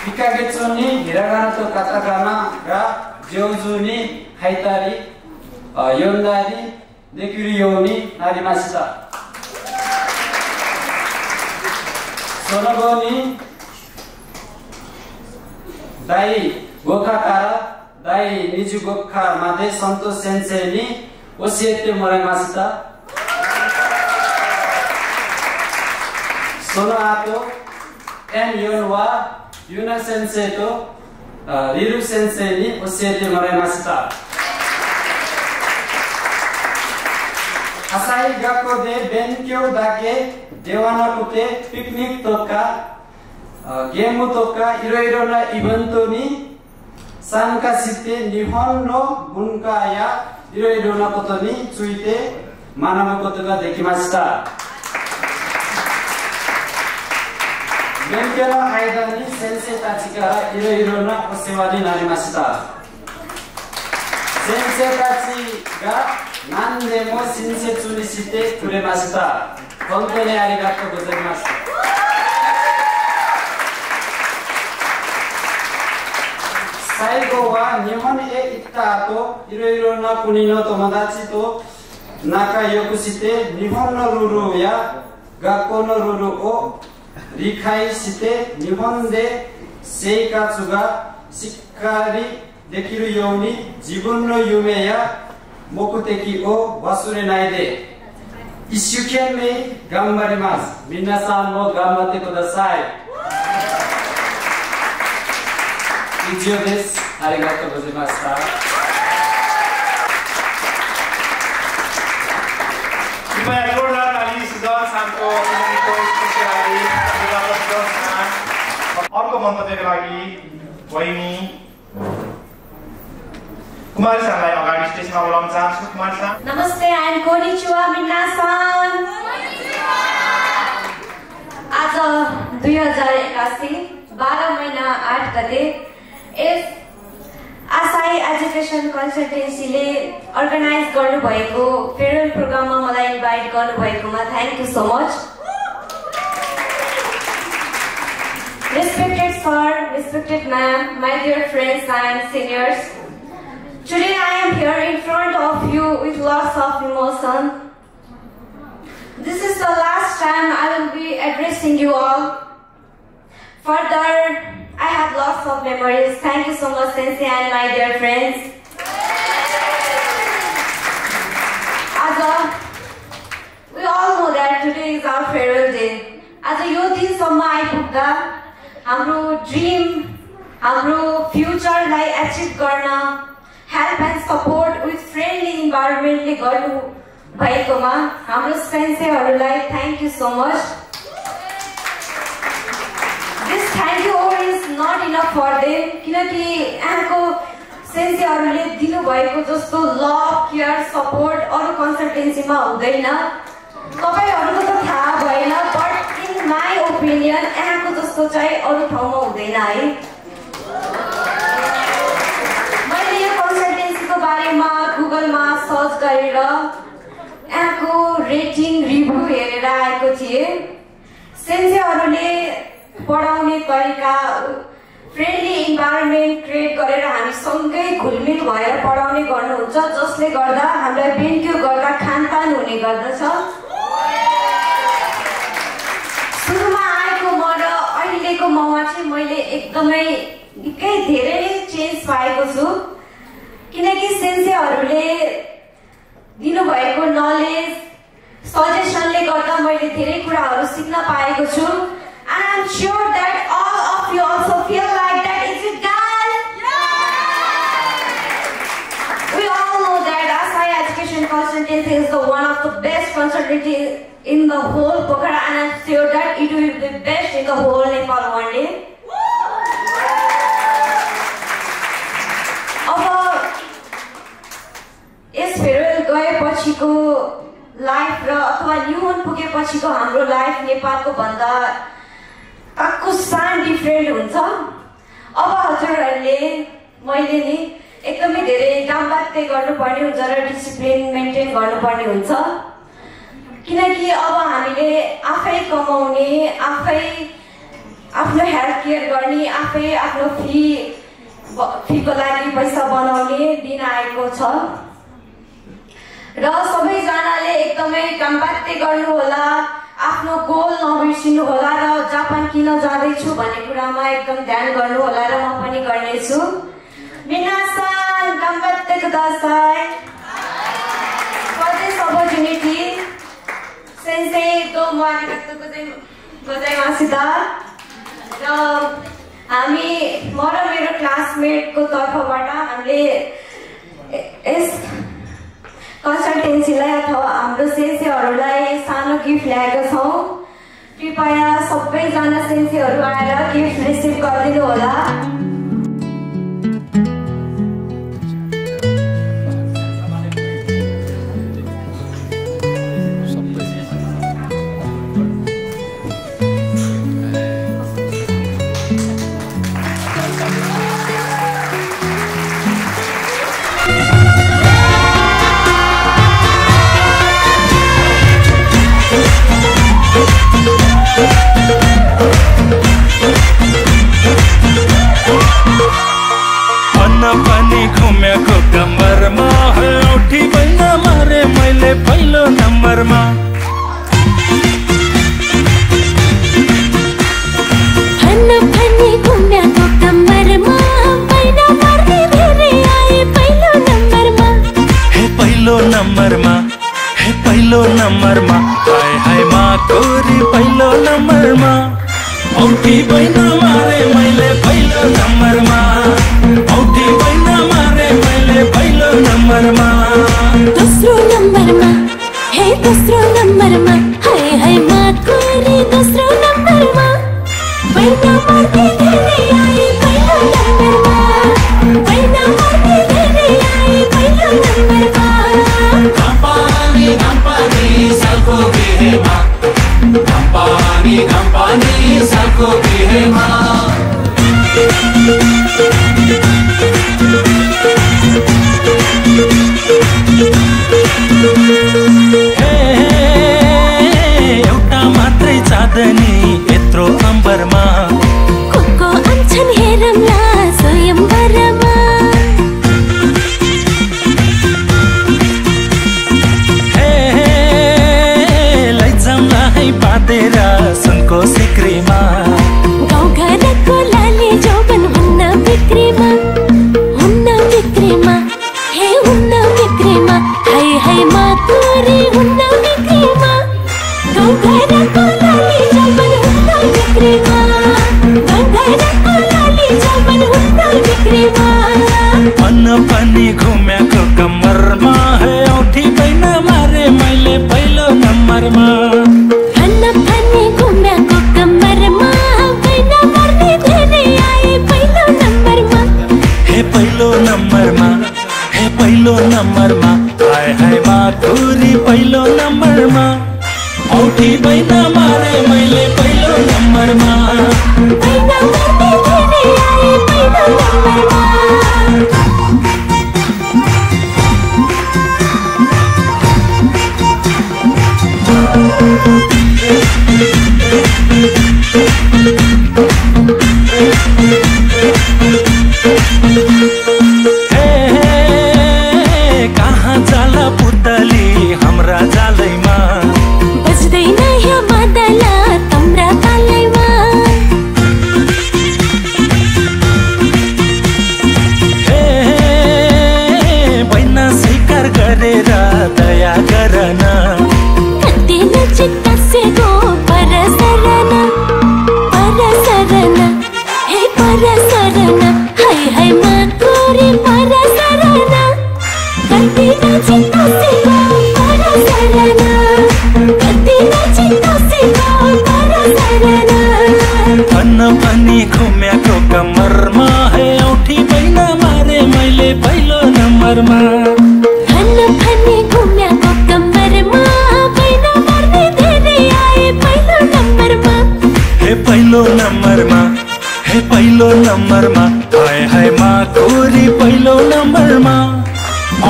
1ヶ月にひらがなとカタカナが上手に書いたり読んだりできるようになりました。その後に第5課から第25課までサント先生に教えてもらいました。その後 N4 はユナ先生とリル先生に教えてもらいました。朝日学校で勉強だけではなくてピクニックとかゲームとかいろいろなイベントに参加して日本の文化やいろいろなことについて学ぶことができました。勉強の間に先生たちからいろいろなお世話になりました。先生たちが何でも親切にしてくれました。本当にありがとうございます。最後は日本へ行った後、いろいろな国の友達と仲良くして日本のルールや学校のルールを理解して日本で生活がしっかりできるように自分の夢や目的を忘れないで一生懸命頑張ります。皆さんも頑張ってください。以上です。ありがとうございました。Supaya jodoh kali sudah sampai itu spesiali dapat dosa. Orko mantapnya lagi, Waini. Kumar sangai agadi stage ma boलाउन चाहन्छु. Kumar san. Namaste and konnichiwa minasan. आज 2081 12 महिना 8 गते यस आसाई education कन्सल्टेन्सीले organise गर्नुभएको farewell प्रोग्राममा मलाई invite गर्नुभएकोमा thank you so much. Respected sir, respected ma'am, my dear friends and seniors, today I am here in front of you with lots of emotion. This is the last time I will be addressing you all. Further, I have lots of memories. Thank you so much, Sensei and my dear friends. We all know that today is our farewell day. As यो दिनसम्म आइपुग्दा हाम्रो dream, हाम्रो फ्युचरलाई achieve गर्न help and support with friendly इन्भाइरोमेन्टले गर्नु भएकोमा हाम्रो सेन्सेहरूलाई thank you so much. This thank you is not enough for them किनकि यहाँको सेन्सेहरूले दिनुभएको जस्तो लभ, केयर, सपोर्ट अरू कन्सल्टेन्सीमा हुँदैन. तपाईहरुको त थाहा भएन, बट इन माई ओपिनियन यहाँको जस्तो चाहिँ अरू ठाउँमा हुँदैन है. मैले यो कन्सल्टेन्सीको बारेमा गुगलमा सर्च गरेर यहाँको रेटिङ रिभ्यू हेरेर आएको थिएँ. सेन्सेहरूले पढाउने तरिका, फ्रेन्डली इन्भाइरोमेन्ट क्रिएट गरेर हामी सँगै घुलमिल भएर पढाउने गर्नुहुन्छ, जसले गर्दा हामीलाई बेन्क्यो गर्दा खानपान हुने गर्दछ. सुरुमा आएको म र अहिलेको ममा चाहिँ मैले एकदमै निकै धेरै नै चेन्ज पाएको छु. किनकि सेन्सेहरूले दिनुभएको नलेज, सजेसनले गर्दा मैले धेरै कुराहरू सिक्न पाएको छु. And I'm sure that all of you also feel like that. Is it, guys? Yeah! We all know that Asai Education Consultancy is the one of the best consultancy in the whole Pokhara, and I'm sure that it will be the best in the whole Nepal one day. अब यस farewell गएपछिको life र अथवा न्युन पुगेपछिको हाम्रो life नेपालको भन्दा ताको सान different हुन्छ. अब हजुरहरूले मैले नि एकदमै धेरै कामबाट्य गर्नुपर्ने हुन्छ र डिसिप्लिन मेन्टेन गर्नुपर्ने हुन्छ. किनकि अब हामीले आफै कमाउने, आफै आफ्नो हेल्थ केयर गर्ने, आफै आफ्नो फीको लागि पैसा बनाउने दिन आएको छ. र सबैजनाले एकदमै कामबाट्य गर्नु होला, आफ्नो गोल नबिर्सिनु होला र जापान किन जाँदैछु भन्ने कुरामा एकदम ध्यान गर्नु होला र म पनि गर्नेछु. मिनासान गम्बाtte kudasai. For this opportunity, sensei domo arigatou gozaimasu da. र हामी म र मेरो क्लासमेटको तर्फबाट हामीले यस कन्सल्टेन्सीलाई अथवा हाम्रो सेन्सेहरूलाई सानो गिफ्ट ल्याएका छौँ. कृपया सबैजना सेन्सेहरू आएर गिफ्ट रिसिभ गरिदिनु होला. घुमेको कम्मरमा औठी बैन मारे मैले पहिलो नम्बरमा फनी घुमेको कम्मरमा बैन मार्ने धेरै आए पहिलो नम्बरमा हे पहिलो नम्बरमा हाय हाय माकोरी पहिलो नम्बरमा औठी बैन मारे मैले पहिलो नम्बरमा औठी बैन मारे मैले पहिलो नम्बरमा दोस्रो नम्बरमा हाय हाय माकोरी दोस्रो नम्बरमा बैन मार्ने धेरै आए पहिलो नम्बरमा बैन मार्ने धेरै आए पहिलो नम्बरमा घम्पानी सालको बिहेमा घम्पानी सालको बिहेमा एउटा मात्रै चाँदनी यत्रो अम्बरमा को आन्छन् हेरौँला स्वयंवरमा लैजाउँला है बाँधेर सुनको सिक्रीमा गाउँघरको लाली जौवन हुन्न बिक्रीमा हे हुन्न बिक्रीमा हाय हाय माकोरी हुन्न बिक्रीमा गाउँघरको लाली जौवन हुन्न बिक्रीमा गाउँघरको लाली जौवन हुन्न बिक्रीमा पनि घुमेको कम्मरमा है औठी बैन मारे मैले पहिलो नम्बरमा फनी घुमेको कम्मरमा बैन मार्ने धेरै आए पहिलो नम्बरमा हे पहिलो नम्बरमा हाय हाय माकोरी पहिलो नम्बरमा औठी बैन मारे मैले पहिलो नम्बरमा बैन मार्ने धेरै आए पहिलो नम्बरमा कहाँ जाला पुतली हाम्रा जालैमा बज्दैन यो मादला तम्रा तालैमा बैना स्वीकार गरेर दया गरन कति नजिक बसेको परसरन हे परसरन हाय हाय माकोरी परसरन कति नजिक बसेको परसरन पनि घुमेको कम्मरमा है औठी बैन मारे मैले पहिलो नम्बरमा फनी घुमेको कम्मरमा बैन मार्ने धेरै आए पहिलो नम्बरमा हे पहिलो नम्बरमा हाय हाय माकोरी पहिलो नम्बरमा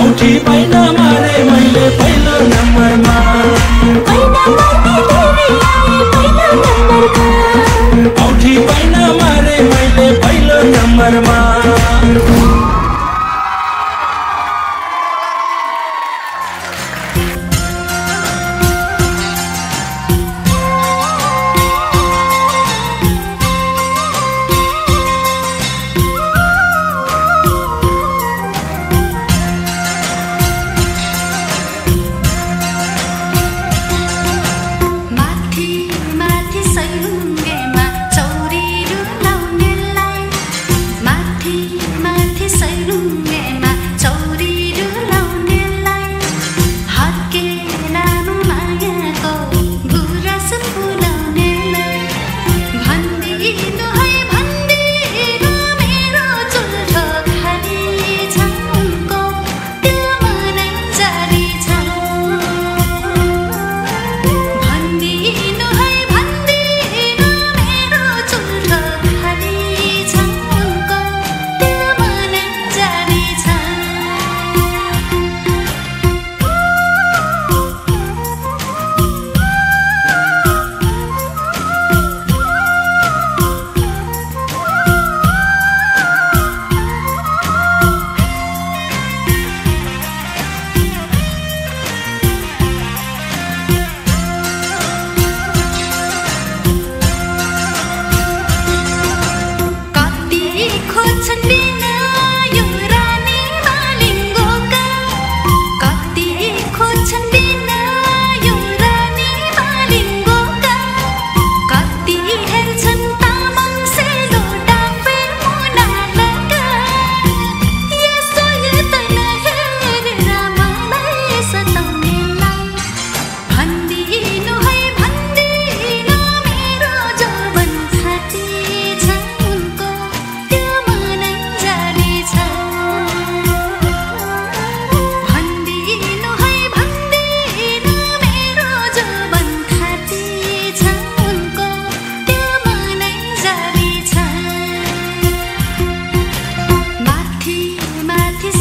औठी बैन मारे मैले पहिलो नम्बरमा बैन मार्ने धेरै आए पहिलो नम्बरमा औठी बैन मारे मैले पहिलो नम्बरमा माथि सैलुङ्गेमा चौरी रुलाउनेलाई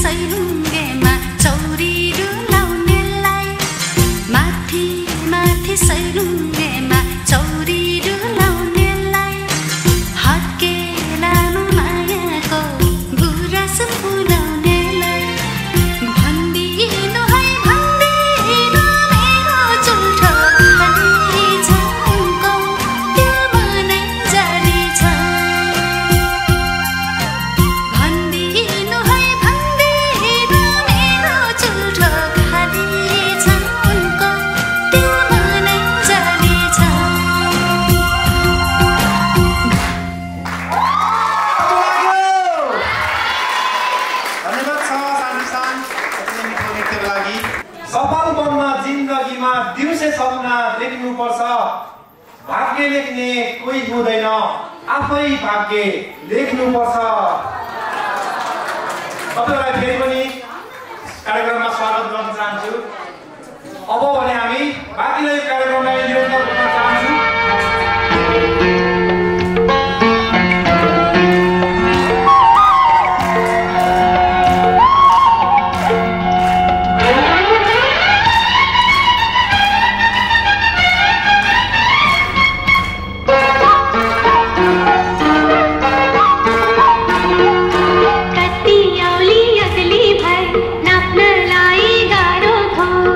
सैलुङ्गेमा चौरी डुलाउनेलाई माथि माथि सैलुङ्गेमा चौरी डुलाउनेलाई हत्केलामा मायाको गुराँस फुलाउनेलाई भन्दिनु है भन्दिनु मेरो चुल्ठो खाली छ उनको त्यो मनै जाली छ भन्दिनु है भन्दिनु मेरो चुल्ठो खाली छ उनको त्यो मनै जाली छ धन्यवाद छ सानिसान यति मिठो नृत्यको लागि। सफल बन्न जिन्दगीमा दिउँसे सपना लेख्नुपर्छ भाग्य लेख्ने कोही हुँदैन आफै भाग्य लेख्नुपर्छ। तपाईँलाई फेरि पनि कार्यक्रममा स्वागत गर्न चाहन्छु। अब भने हामी बाँकीलाई कार्यक्रमलाई निरन्तर गर्न चाहन्छु। कति औली अगली भर नाप्नलाई गाह्रो भयो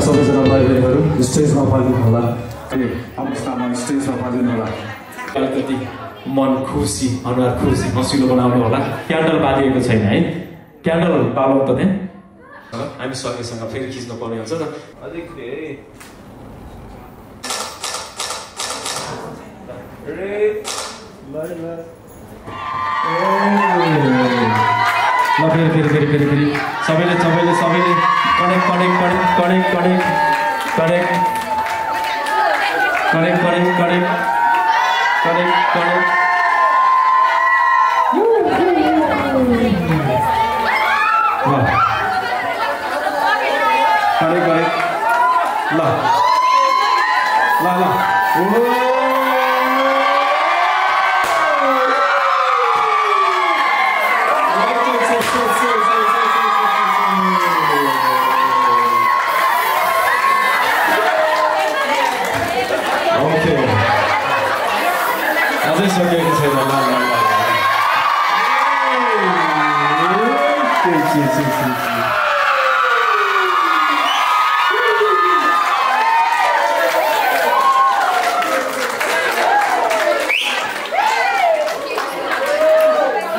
सबैजना भाइ-बहिनीहरू स्टेजमा फालिदिनु होला। अवस्थामा स्टेजमा फालिदिनु होला। अलिकति मन खुसी, अनुहार खुसी, हँसिलो बनाउनु होला। क्यान्डल बालिएको छैन है, क्यान्डल बालौँ त त्यहाँ हामी सँगैसँग फेरि खिच्नु पर्ने हुन्छ र अलिक फेरि फेरि सबैले अझै सकेको छैन।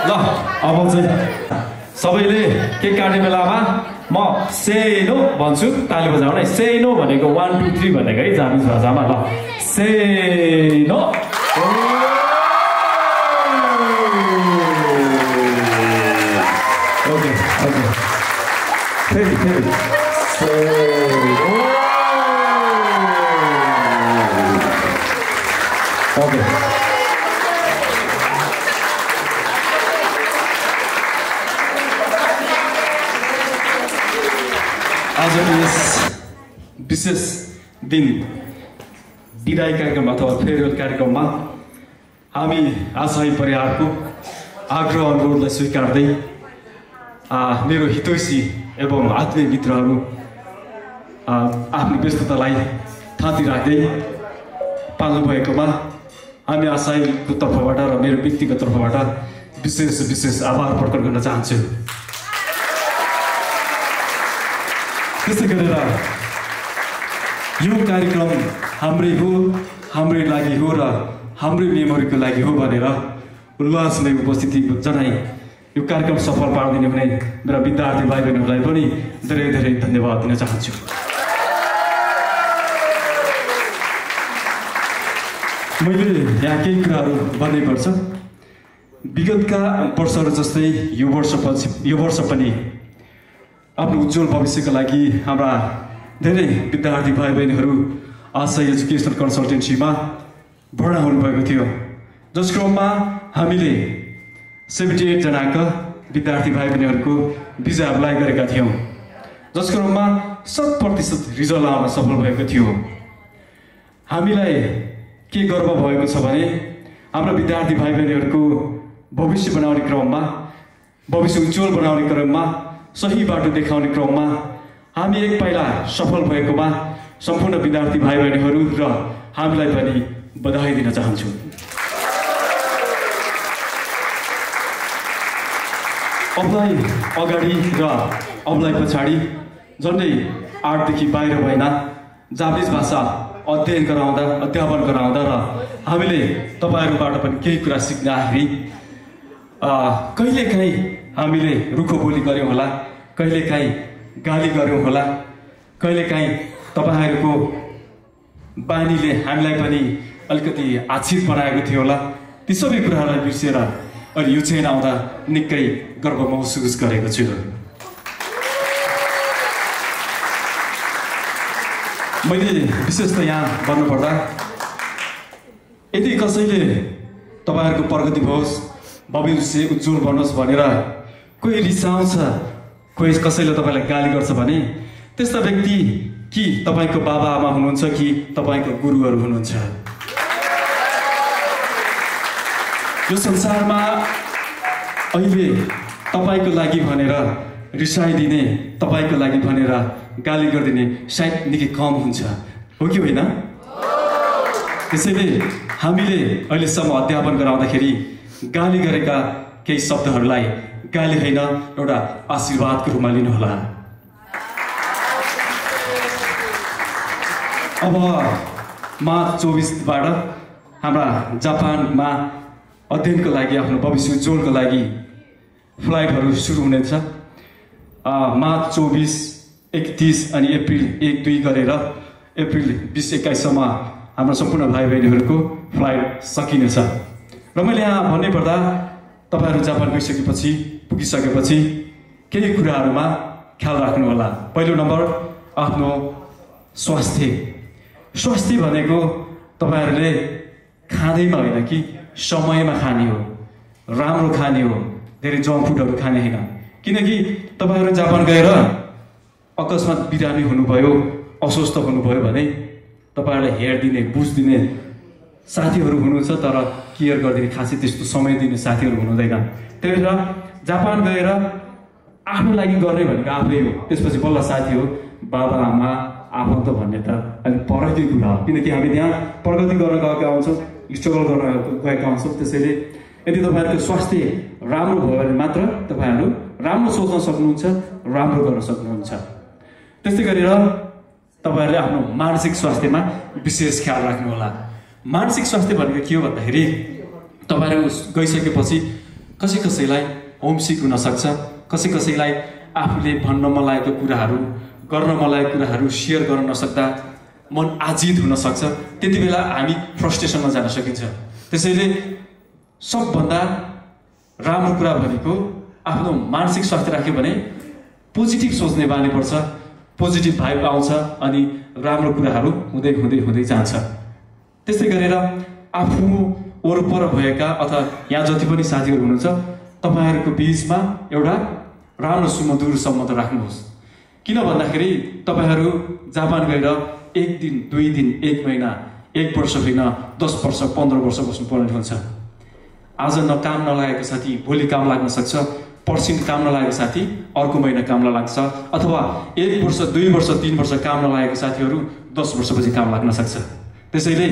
ल अब चाहिँ सबैले केक काट्ने बेलामा म से नो भन्छु, ताली बजाउन है। से नो भनेको 1 2 3 भनेको है जापानिज भाषामा। ल से नो ओके फेरि ओके आज यस विशेष दिन विदाई कार्यक्रम अथवा फेयरवेल कार्यक्रममा हामी आशाही परिवारको आग्रह अनुरोधलाई स्वीकार्दै मेरो हितैषी एवं आत्मीय मित्रहरू आफ्नो व्यस्ततालाई थाती राख्दै पाल्नु भएकोमा हामी आशाहीको तर्फबाट र मेरो व्यक्तिगत तर्फबाट विशेष आभार प्रकट गर्न चाहन्छु। त्यसै गरेर यो कार्यक्रम हाम्रै हो, हाम्रै लागि हो र हाम्रै मेमोरीको लागि हो भनेर उल्लासमय उपस्थिति जनाई यो कार्यक्रम सफल पारिदिने हुने मेरा विद्यार्थी भाइ बहिनीहरूलाई पनि धेरै धन्यवाद दिन चाहन्छु। मैले यहाँ केही कुराहरू भन्नै पर्छ। विगतका वर्षहरू जस्तै यो वर्ष पनि आफ्नो उज्जवल भविष्यका लागि हाम्रा धेरै विद्यार्थी भाइ बहिनीहरू आशा एजुकेसनल कन्सल्टेन्सीमा भर्ना हुनुभएको थियो, जस क्रममा हामीले 78 जनाका विद्यार्थी भाइ बहिनीहरूको भिजा एप्लाई गरेका थियौँ, जस क्रममा 100% रिजल्ट आउन सफल भएको थियो। हामीलाई के गर्व भएको छ भने हाम्रो विद्यार्थी भाइ बहिनीहरूको भविष्य बनाउने क्रममा, भविष्य उज्जवल बनाउने क्रममा, सही बाटो देखाउने क्रममा हामी एक पाइला सफल भएकोमा सम्पूर्ण विद्यार्थी भाइ बहिनीहरू र हामीलाई पनि बधाई दिन चाहन्छु। अप्लाई अगाडि र अप्लाई पछाडि झन्डै 8 देखि 12 महिना जापानिज भाषा अध्यापन गराउँदा र हामीले तपाईहरुबाट पनि केही कुरा सिक्दाखेरि कहिलेकाहीँ हामीले रुखो बोली गर्यौं होला, कहिलेकाहीँ गाली गर्यौं होला, कहिलेकाहीँ तपाईहरुको बानीले हामीलाई पनि अलिकति आछित बनाएको थियो होला। ती सबै कुराहरूलाई बिर्सेर अहिले यो चेन आउँदा निकै गर्व महसुस गरेको छु। मैले विशेष त यहाँ भन्नुपर्दा यदि कसैले तपाईहरुको प्रगति होस्, भविष्य उज्जवल बनोस् भनेर कोही रिसाउँछ, कोही कसैले तपाईलाई गाली गर्छ भने त्यस्ता व्यक्ति कि तपाईको बाबा आमा हुनुहुन्छ कि तपाईको गुरुहरू हुनुहुन्छ। यो संसारमा अहिले तपाईको लागि भनेर रिसाइदिने, तपाईको लागि भनेर गाली गरिदिने सायद निकै कम हुन्छ, हो कि होइन? त्यसैले हामीले अहिलेसम्म अध्यापन गराउँदाखेरि गाली गरेका केही शब्दहरूलाई गाली होइन एउटा आशीर्वादको रूपमा लिनुहोला। अब मार्च 24बाट हाम्रा जापानमा अध्ययनको लागि आफ्नो भविष्य उज्जवलको लागि फ्लाइटहरू सुरु हुनेछ। मार्च 24, 31 अनि अप्रिल 1-2 गरेर अप्रिल 20-21सम्म हाम्रो सम्पूर्ण भाइ बहिनीहरूको फ्लाइट सकिनेछ। र मैले यहाँ भन्नै पर्दा तपाईँहरू जापान गइसकेपछि पुगिसकेपछि केही कुराहरूमा ख्याल राख्नुहोला। पहिलो नम्बर आफ्नो स्वास्थ्य भनेको तपाईँहरूले खाँदैमा होइन कि समयमा खाने हो, राम्रो खाने हो, धेरै जङ्क फुडहरू खाने होइन। किनकि तपाईँहरू जापान गएर अकस्मात बिरामी हुनुभयो, अस्वस्थ हुनुभयो भने तपाईँहरूलाई हेरिदिने बुझ्दिने साथीहरू हुनुहुन्छ, तर केयर गरिदिने खासै त्यस्तो समय दिने साथीहरू हुनुहुँदैन। त्यही भएर जापान गएर आफ्नो लागि गर्ने भनेको आफै हो, त्यसपछि बल्ल साथी हो, बाबा आमा आफन्त भन्ने त अलिक परकै कुरा हो। किनकि हामी त्यहाँ प्रगति गर्न गएका हुन्छौँ, स्ट्रगल गर्न गएका हुन्छौँ। त्यसैले यदि तपाईँहरूको स्वास्थ्य राम्रो भयो भने मात्र तपाईँहरू राम्रो सोच्न सक्नुहुन्छ, राम्रो गर्न सक्नुहुन्छ। त्यस्तै गरेर तपाईँहरूले आफ्नो मानसिक स्वास्थ्यमा विशेष ख्याल राख्नुहोला। मानसिक स्वास्थ्य भनेको के हो भन्दाखेरि तपाईँहरू गइसकेपछि कसैलाई होमसिक हुनसक्छ, कसैलाई आफूले भन्न मन लागेको कुराहरू, गर्न मन लागेको कुराहरू सेयर गर्न नसक्दा मन आजित हुनसक्छ। त्यति बेला हामी फ्रस्ट्रेसनमा जान सकिन्छ। त्यसैले सबभन्दा राम्रो कुरा भनेको आफ्नो मानसिक स्वास्थ्य राख्यो भने पोजिटिभ सोच्ने बानी पर्छ, पोजिटिभ भाइब आउँछ अनि राम्रो कुराहरू हुँदै हुँदै हुँदै जान्छ। त्यस्तै गरेर आफू वरपर भएका अथवा यहाँ जति पनि साथीहरू हुनुहुन्छ तपाईँहरूको बिचमा एउटा राम्रो सुमधुर सम्बन्ध राख्नुहोस्। किन भन्दाखेरि तपाईँहरू जापान गएर 1 दिन, 2 दिन, 1 महिना, 1 वर्ष होइन 10 वर्ष, 15 वर्ष बस्नुपर्ने हुन्छ। आज काम नलागेको साथी भोलि काम लाग्न सक्छ, पर्सि काम नलागेको साथी अर्को महिना काम नलाग्छ, अथवा 1 वर्ष, 2 वर्ष, 3 वर्ष काम नलागेको साथीहरू 10 वर्षपछि काम लाग्न सक्छ। त्यसैले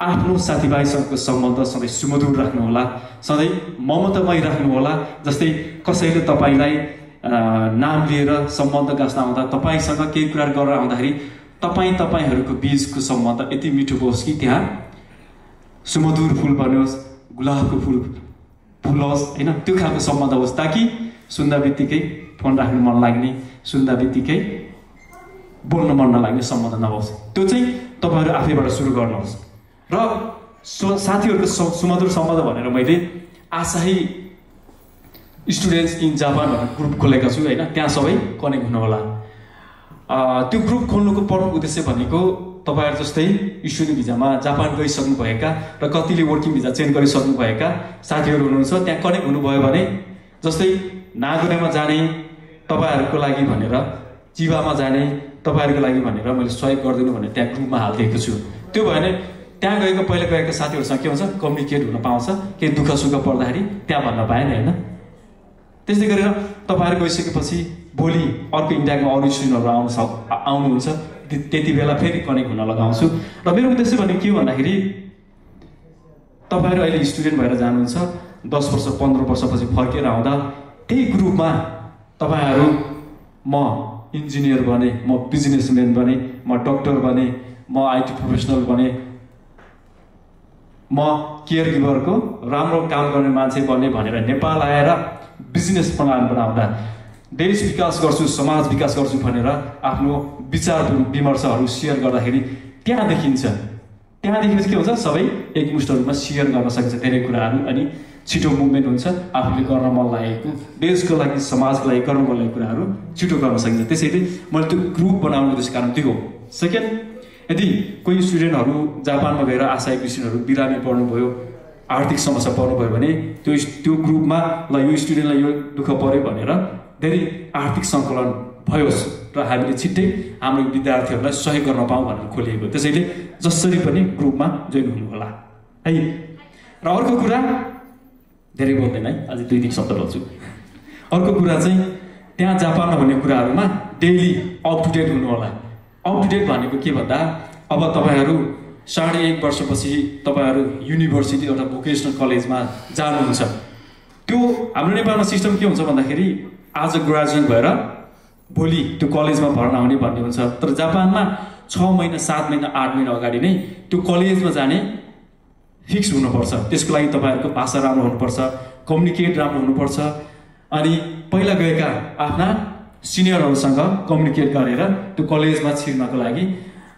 आफ्नो साथीभाइसँगको सम्बन्ध सधैँ सुमधुर राख्नुहोला, सधैँ ममतामय राख्नुहोला। जस्तै कसैले तपाईँलाई नाम लिएर सम्बन्ध गाँच्न आउँदा, तपाईँसँग केही कुरा गरेर आउँदाखेरि तपाईँहरूको बिचको सम्बन्ध यति मिठो होस् कि त्यहाँ सुमधुर फुल बन्योस्, गुलाबको फुल फुलोस् होइन, त्यो खालको सम्बन्ध होस्, ताकि सुन्दा बित्तिकै फोन राख्नु मन लाग्ने, सुन्दा बित्तिकै बोल्न मन नलाग्ने सम्बन्ध नहोस्। त्यो चाहिँ तपाईँहरू आफैबाट सुरु गर्नुहोस्। र साथीहरूको सुमधुर सम्बन्ध भनेर मैले आशाही स्टुडेन्ट्स इन जापान भनेर ग्रुप खोलेका छु होइन, त्यहाँ सबै कनेक्ट हुनुहोला। त्यो ग्रुप खोल्नुको प्रमुख उद्देश्य भनेको तपाईँहरू जस्तै स्टुडेन्ट भिजामा जापान गइसक्नुभएका र कतिले वर्किङ भिजा चेन्ज गरिसक्नुभएका साथीहरू हुनुहुन्छ, त्यहाँ कनेक्ट हुनुभयो भने जस्तै नागुनेमा जाने तपाईँहरूको लागि भनेर, चिबामा जाने तपाईँहरूको लागि भनेर मैले सहयोग गरिदिनु भनेर त्यहाँ ग्रुपमा हालिदिएको छु। त्यो भयो भने त्यहाँ पहिला गएका साथीहरूसँग के हुन्छ, कम्युनिकेट हुन पाउँछ, केही दुःख सुख पर्दाखेरि त्यहाँ भन्न पाएन होइन। त्यस्तै गरेर तपाईँहरू गइसकेपछि भोलि अर्को इन्डियाको अरू स्टुडेन्टहरू आउनुहुन्छ, त्यति बेला फेरि कनेक्ट हुन लगाउँछु। र मेरो उद्देश्य भनेको के हो भन्दाखेरि तपाईँहरू अहिले स्टुडेन्ट भएर जानुहुन्छ, 10 वर्ष 15 वर्षपछि फर्केर आउँदा त्यही ग्रुपमा तपाईँहरू म इन्जिनियर बने, म बिजनेसम्यान बने, म डक्टर बने, म IT प्रोफेसनल बने, म केयर गिभरको राम्रो काम गर्ने मान्छे बन्ने भनेर नेपाल आएर बिजनेस प्लान बनाउँदा, देश विकास गर्छु, समाज विकास गर्छु भनेर आफ्नो विचार विमर्शहरू सेयर गर्दाखेरि त्यहाँ देखिन्छ। त्यहाँ देखेपछि के हुन्छ, सबै एकमुष्ट रूपमा सेयर गर्न सकिन्छ धेरै कुराहरू, अनि छिटो मुभमेन्ट हुन्छ। आफूले गर्न मन लागेको, देशको लागि समाजको लागि गर्न मन लागेको कुराहरू छिटो गर्न सकिन्छ। त्यसैले मैले त्यो ग्रुप बनाउनुको उद्देश्य कारण त्यो हो। सेकेन्ड, यदि कोही स्टुडेन्टहरू जापानमा गएर आशायी स्टुडेन्टहरू बिरामी पर्नुभयो, आर्थिक समस्या पर्नुभयो भने त्यो ग्रुपमा ल यो स्टुडेन्टलाई यो दुःख पर्यो भनेर धेरै आर्थिक सङ्कलन भयोस् र हामीले छिट्टै हाम्रो विद्यार्थीहरूलाई सहयोग गर्न पाऊँ भनेर खोलिएको। त्यसैले जसरी पनि ग्रुपमा जोइन हुनु होला है। र अर्को कुरा, धेरै बोल्दैन है, अझै 2-3 शब्द बोल्छु। अर्को कुरा चाहिँ त्यहाँ जापानमा हुने कुराहरूमा डेली अप टु डेट हुनु होला। अप टु डेट भनेको के भन्दा, अब तपाईँहरू 1.5 वर्षपछि तपाईँहरू युनिभर्सिटी एउटा भोकेसनल कलेजमा जानुहुन्छ। त्यो हाम्रो नेपालमा सिस्टम के हुन्छ भन्दाखेरि आज ग्रेजुएट भएर भोलि त्यो कलेजमा भर्ना हुने भन्ने हुन्छ। तर जापानमा 6 महिना 7 महिना 8 महिना अगाडि नै त्यो कलेजमा जाने फिक्स हुनुपर्छ। त्यसको लागि तपाईहरुको भाषा राम्रो हुनुपर्छ, कम्युनिकेट राम्रो हुनुपर्छ अनि पहिला गएका आफ्ना सिनियरहरुसँग कम्युनिकेट गरेर त्यो कलेजमा छिर्नको लागि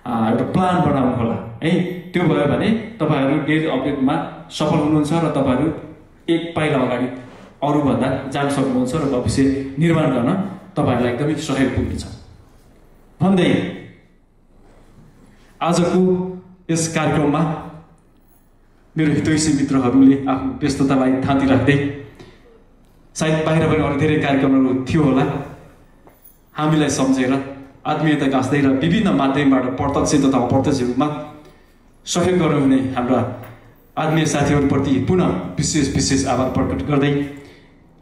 एउटा प्लान बनाउनु होला है। त्यो भयो भने तपाईहरु डेली अपडेटमा सफल हुनुहुन्छ र तपाईहरु एक पाइला अगाडि अरु भन्दा जान सक्नुहुन्छ र भविष्य निर्माण गर्न तपाईहरुलाई एकदमै सहयोग पुग्नेछ भन्दै आजको यस कार्यक्रममा मेरो हितैषी मित्रहरूले आफ्नो व्यस्ततालाई थाती राख्दै सायद बाहिर पनि अरू धेरै कार्यक्रमहरू थियो होला हामीलाई सम्झेर आत्मीयता गाँच्दै र विभिन्न माध्यमबाट प्रत्यक्ष तथा अप्रत्यक्ष रूपमा सहयोग गर्नुहुने हाम्रा आत्मीय साथीहरूप्रति पुनः विशेष आभार प्रकट गर्दै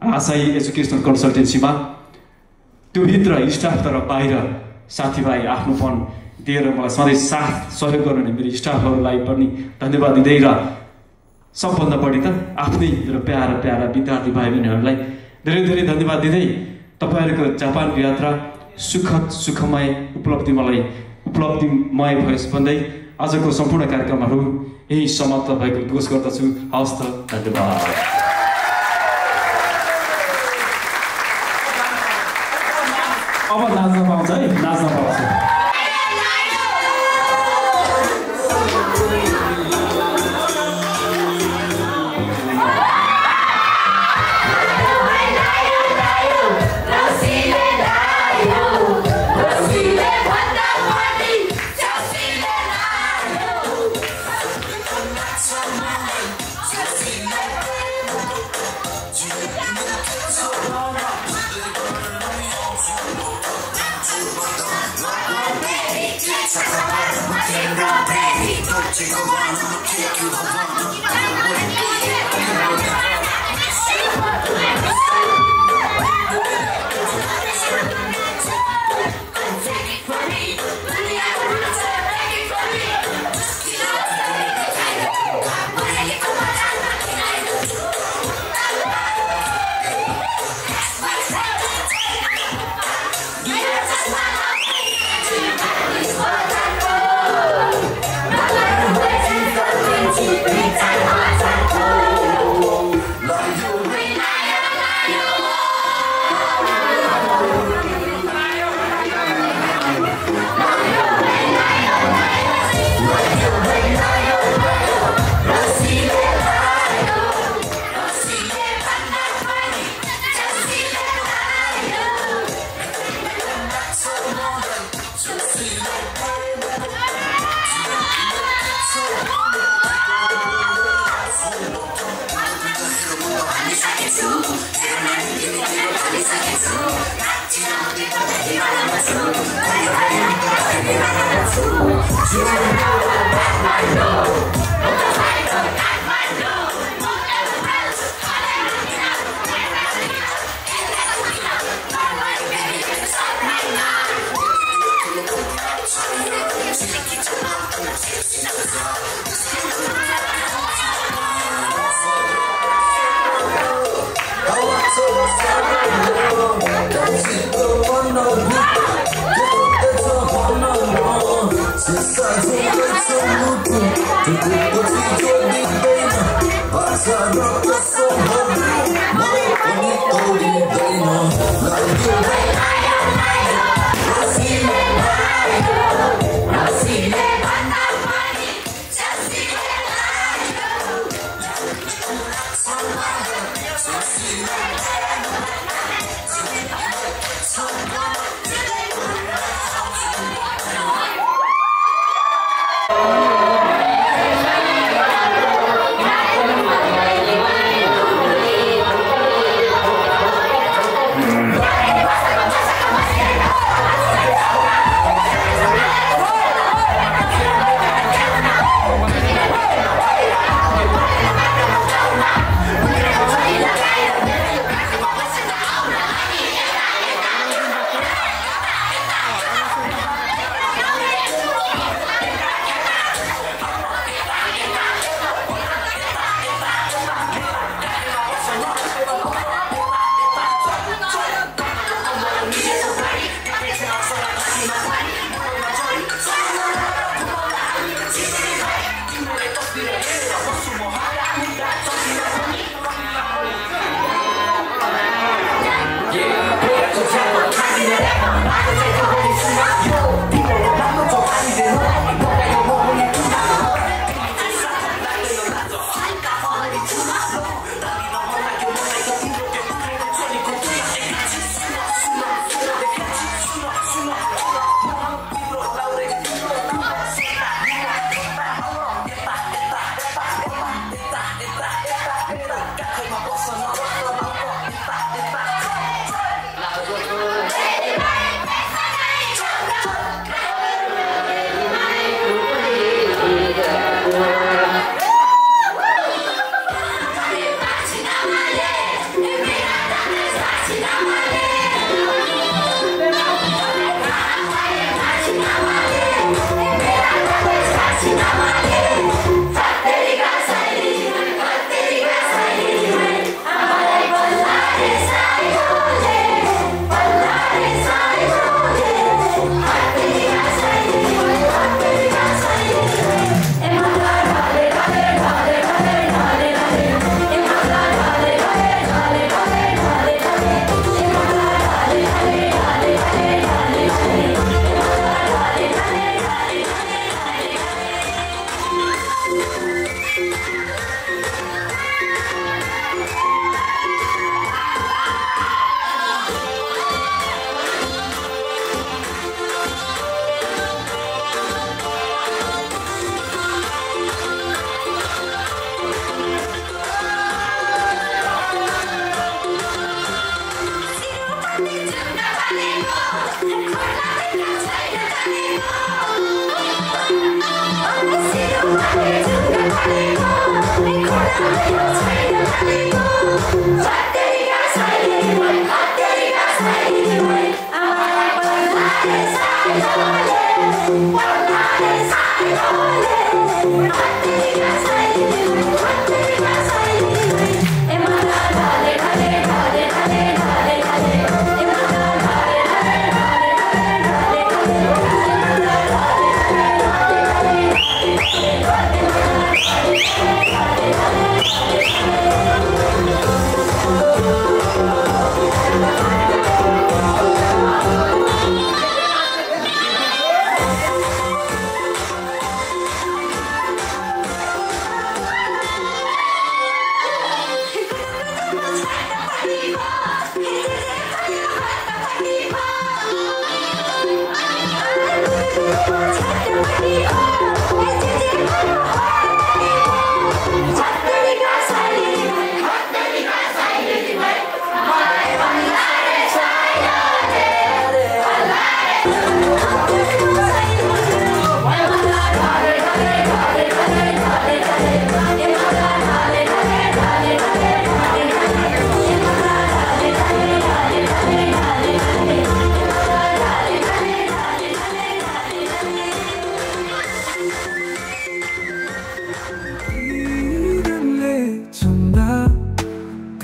आशाई एजुकेशनल कन्सल्टेन्सीमा त्यो भित्र स्टाफ तर बाहिर साथीभाइ आफ्नोपन दिएर मलाई सधैँ साथ सहयोग गर्नुहुने मेरो स्टाफहरूलाई पनि धन्यवाद दिँदै र सबभन्दा बढी त आफ्नै मेरो प्यारा विद्यार्थी भाइ बहिनीहरूलाई धेरै धन्यवाद दिँदै तपाईहरुको जापानको यात्रा सुखमय उपलब्धिमय भयोस् भन्दै आजको सम्पूर्ण कार्यक्रमहरू यही समाप्त भएको घोषणा गर्दछु। हवस् त, धन्यवाद। अब नाच्न पाउँछ है, नाच्न पाउँछ।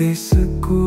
त्यसको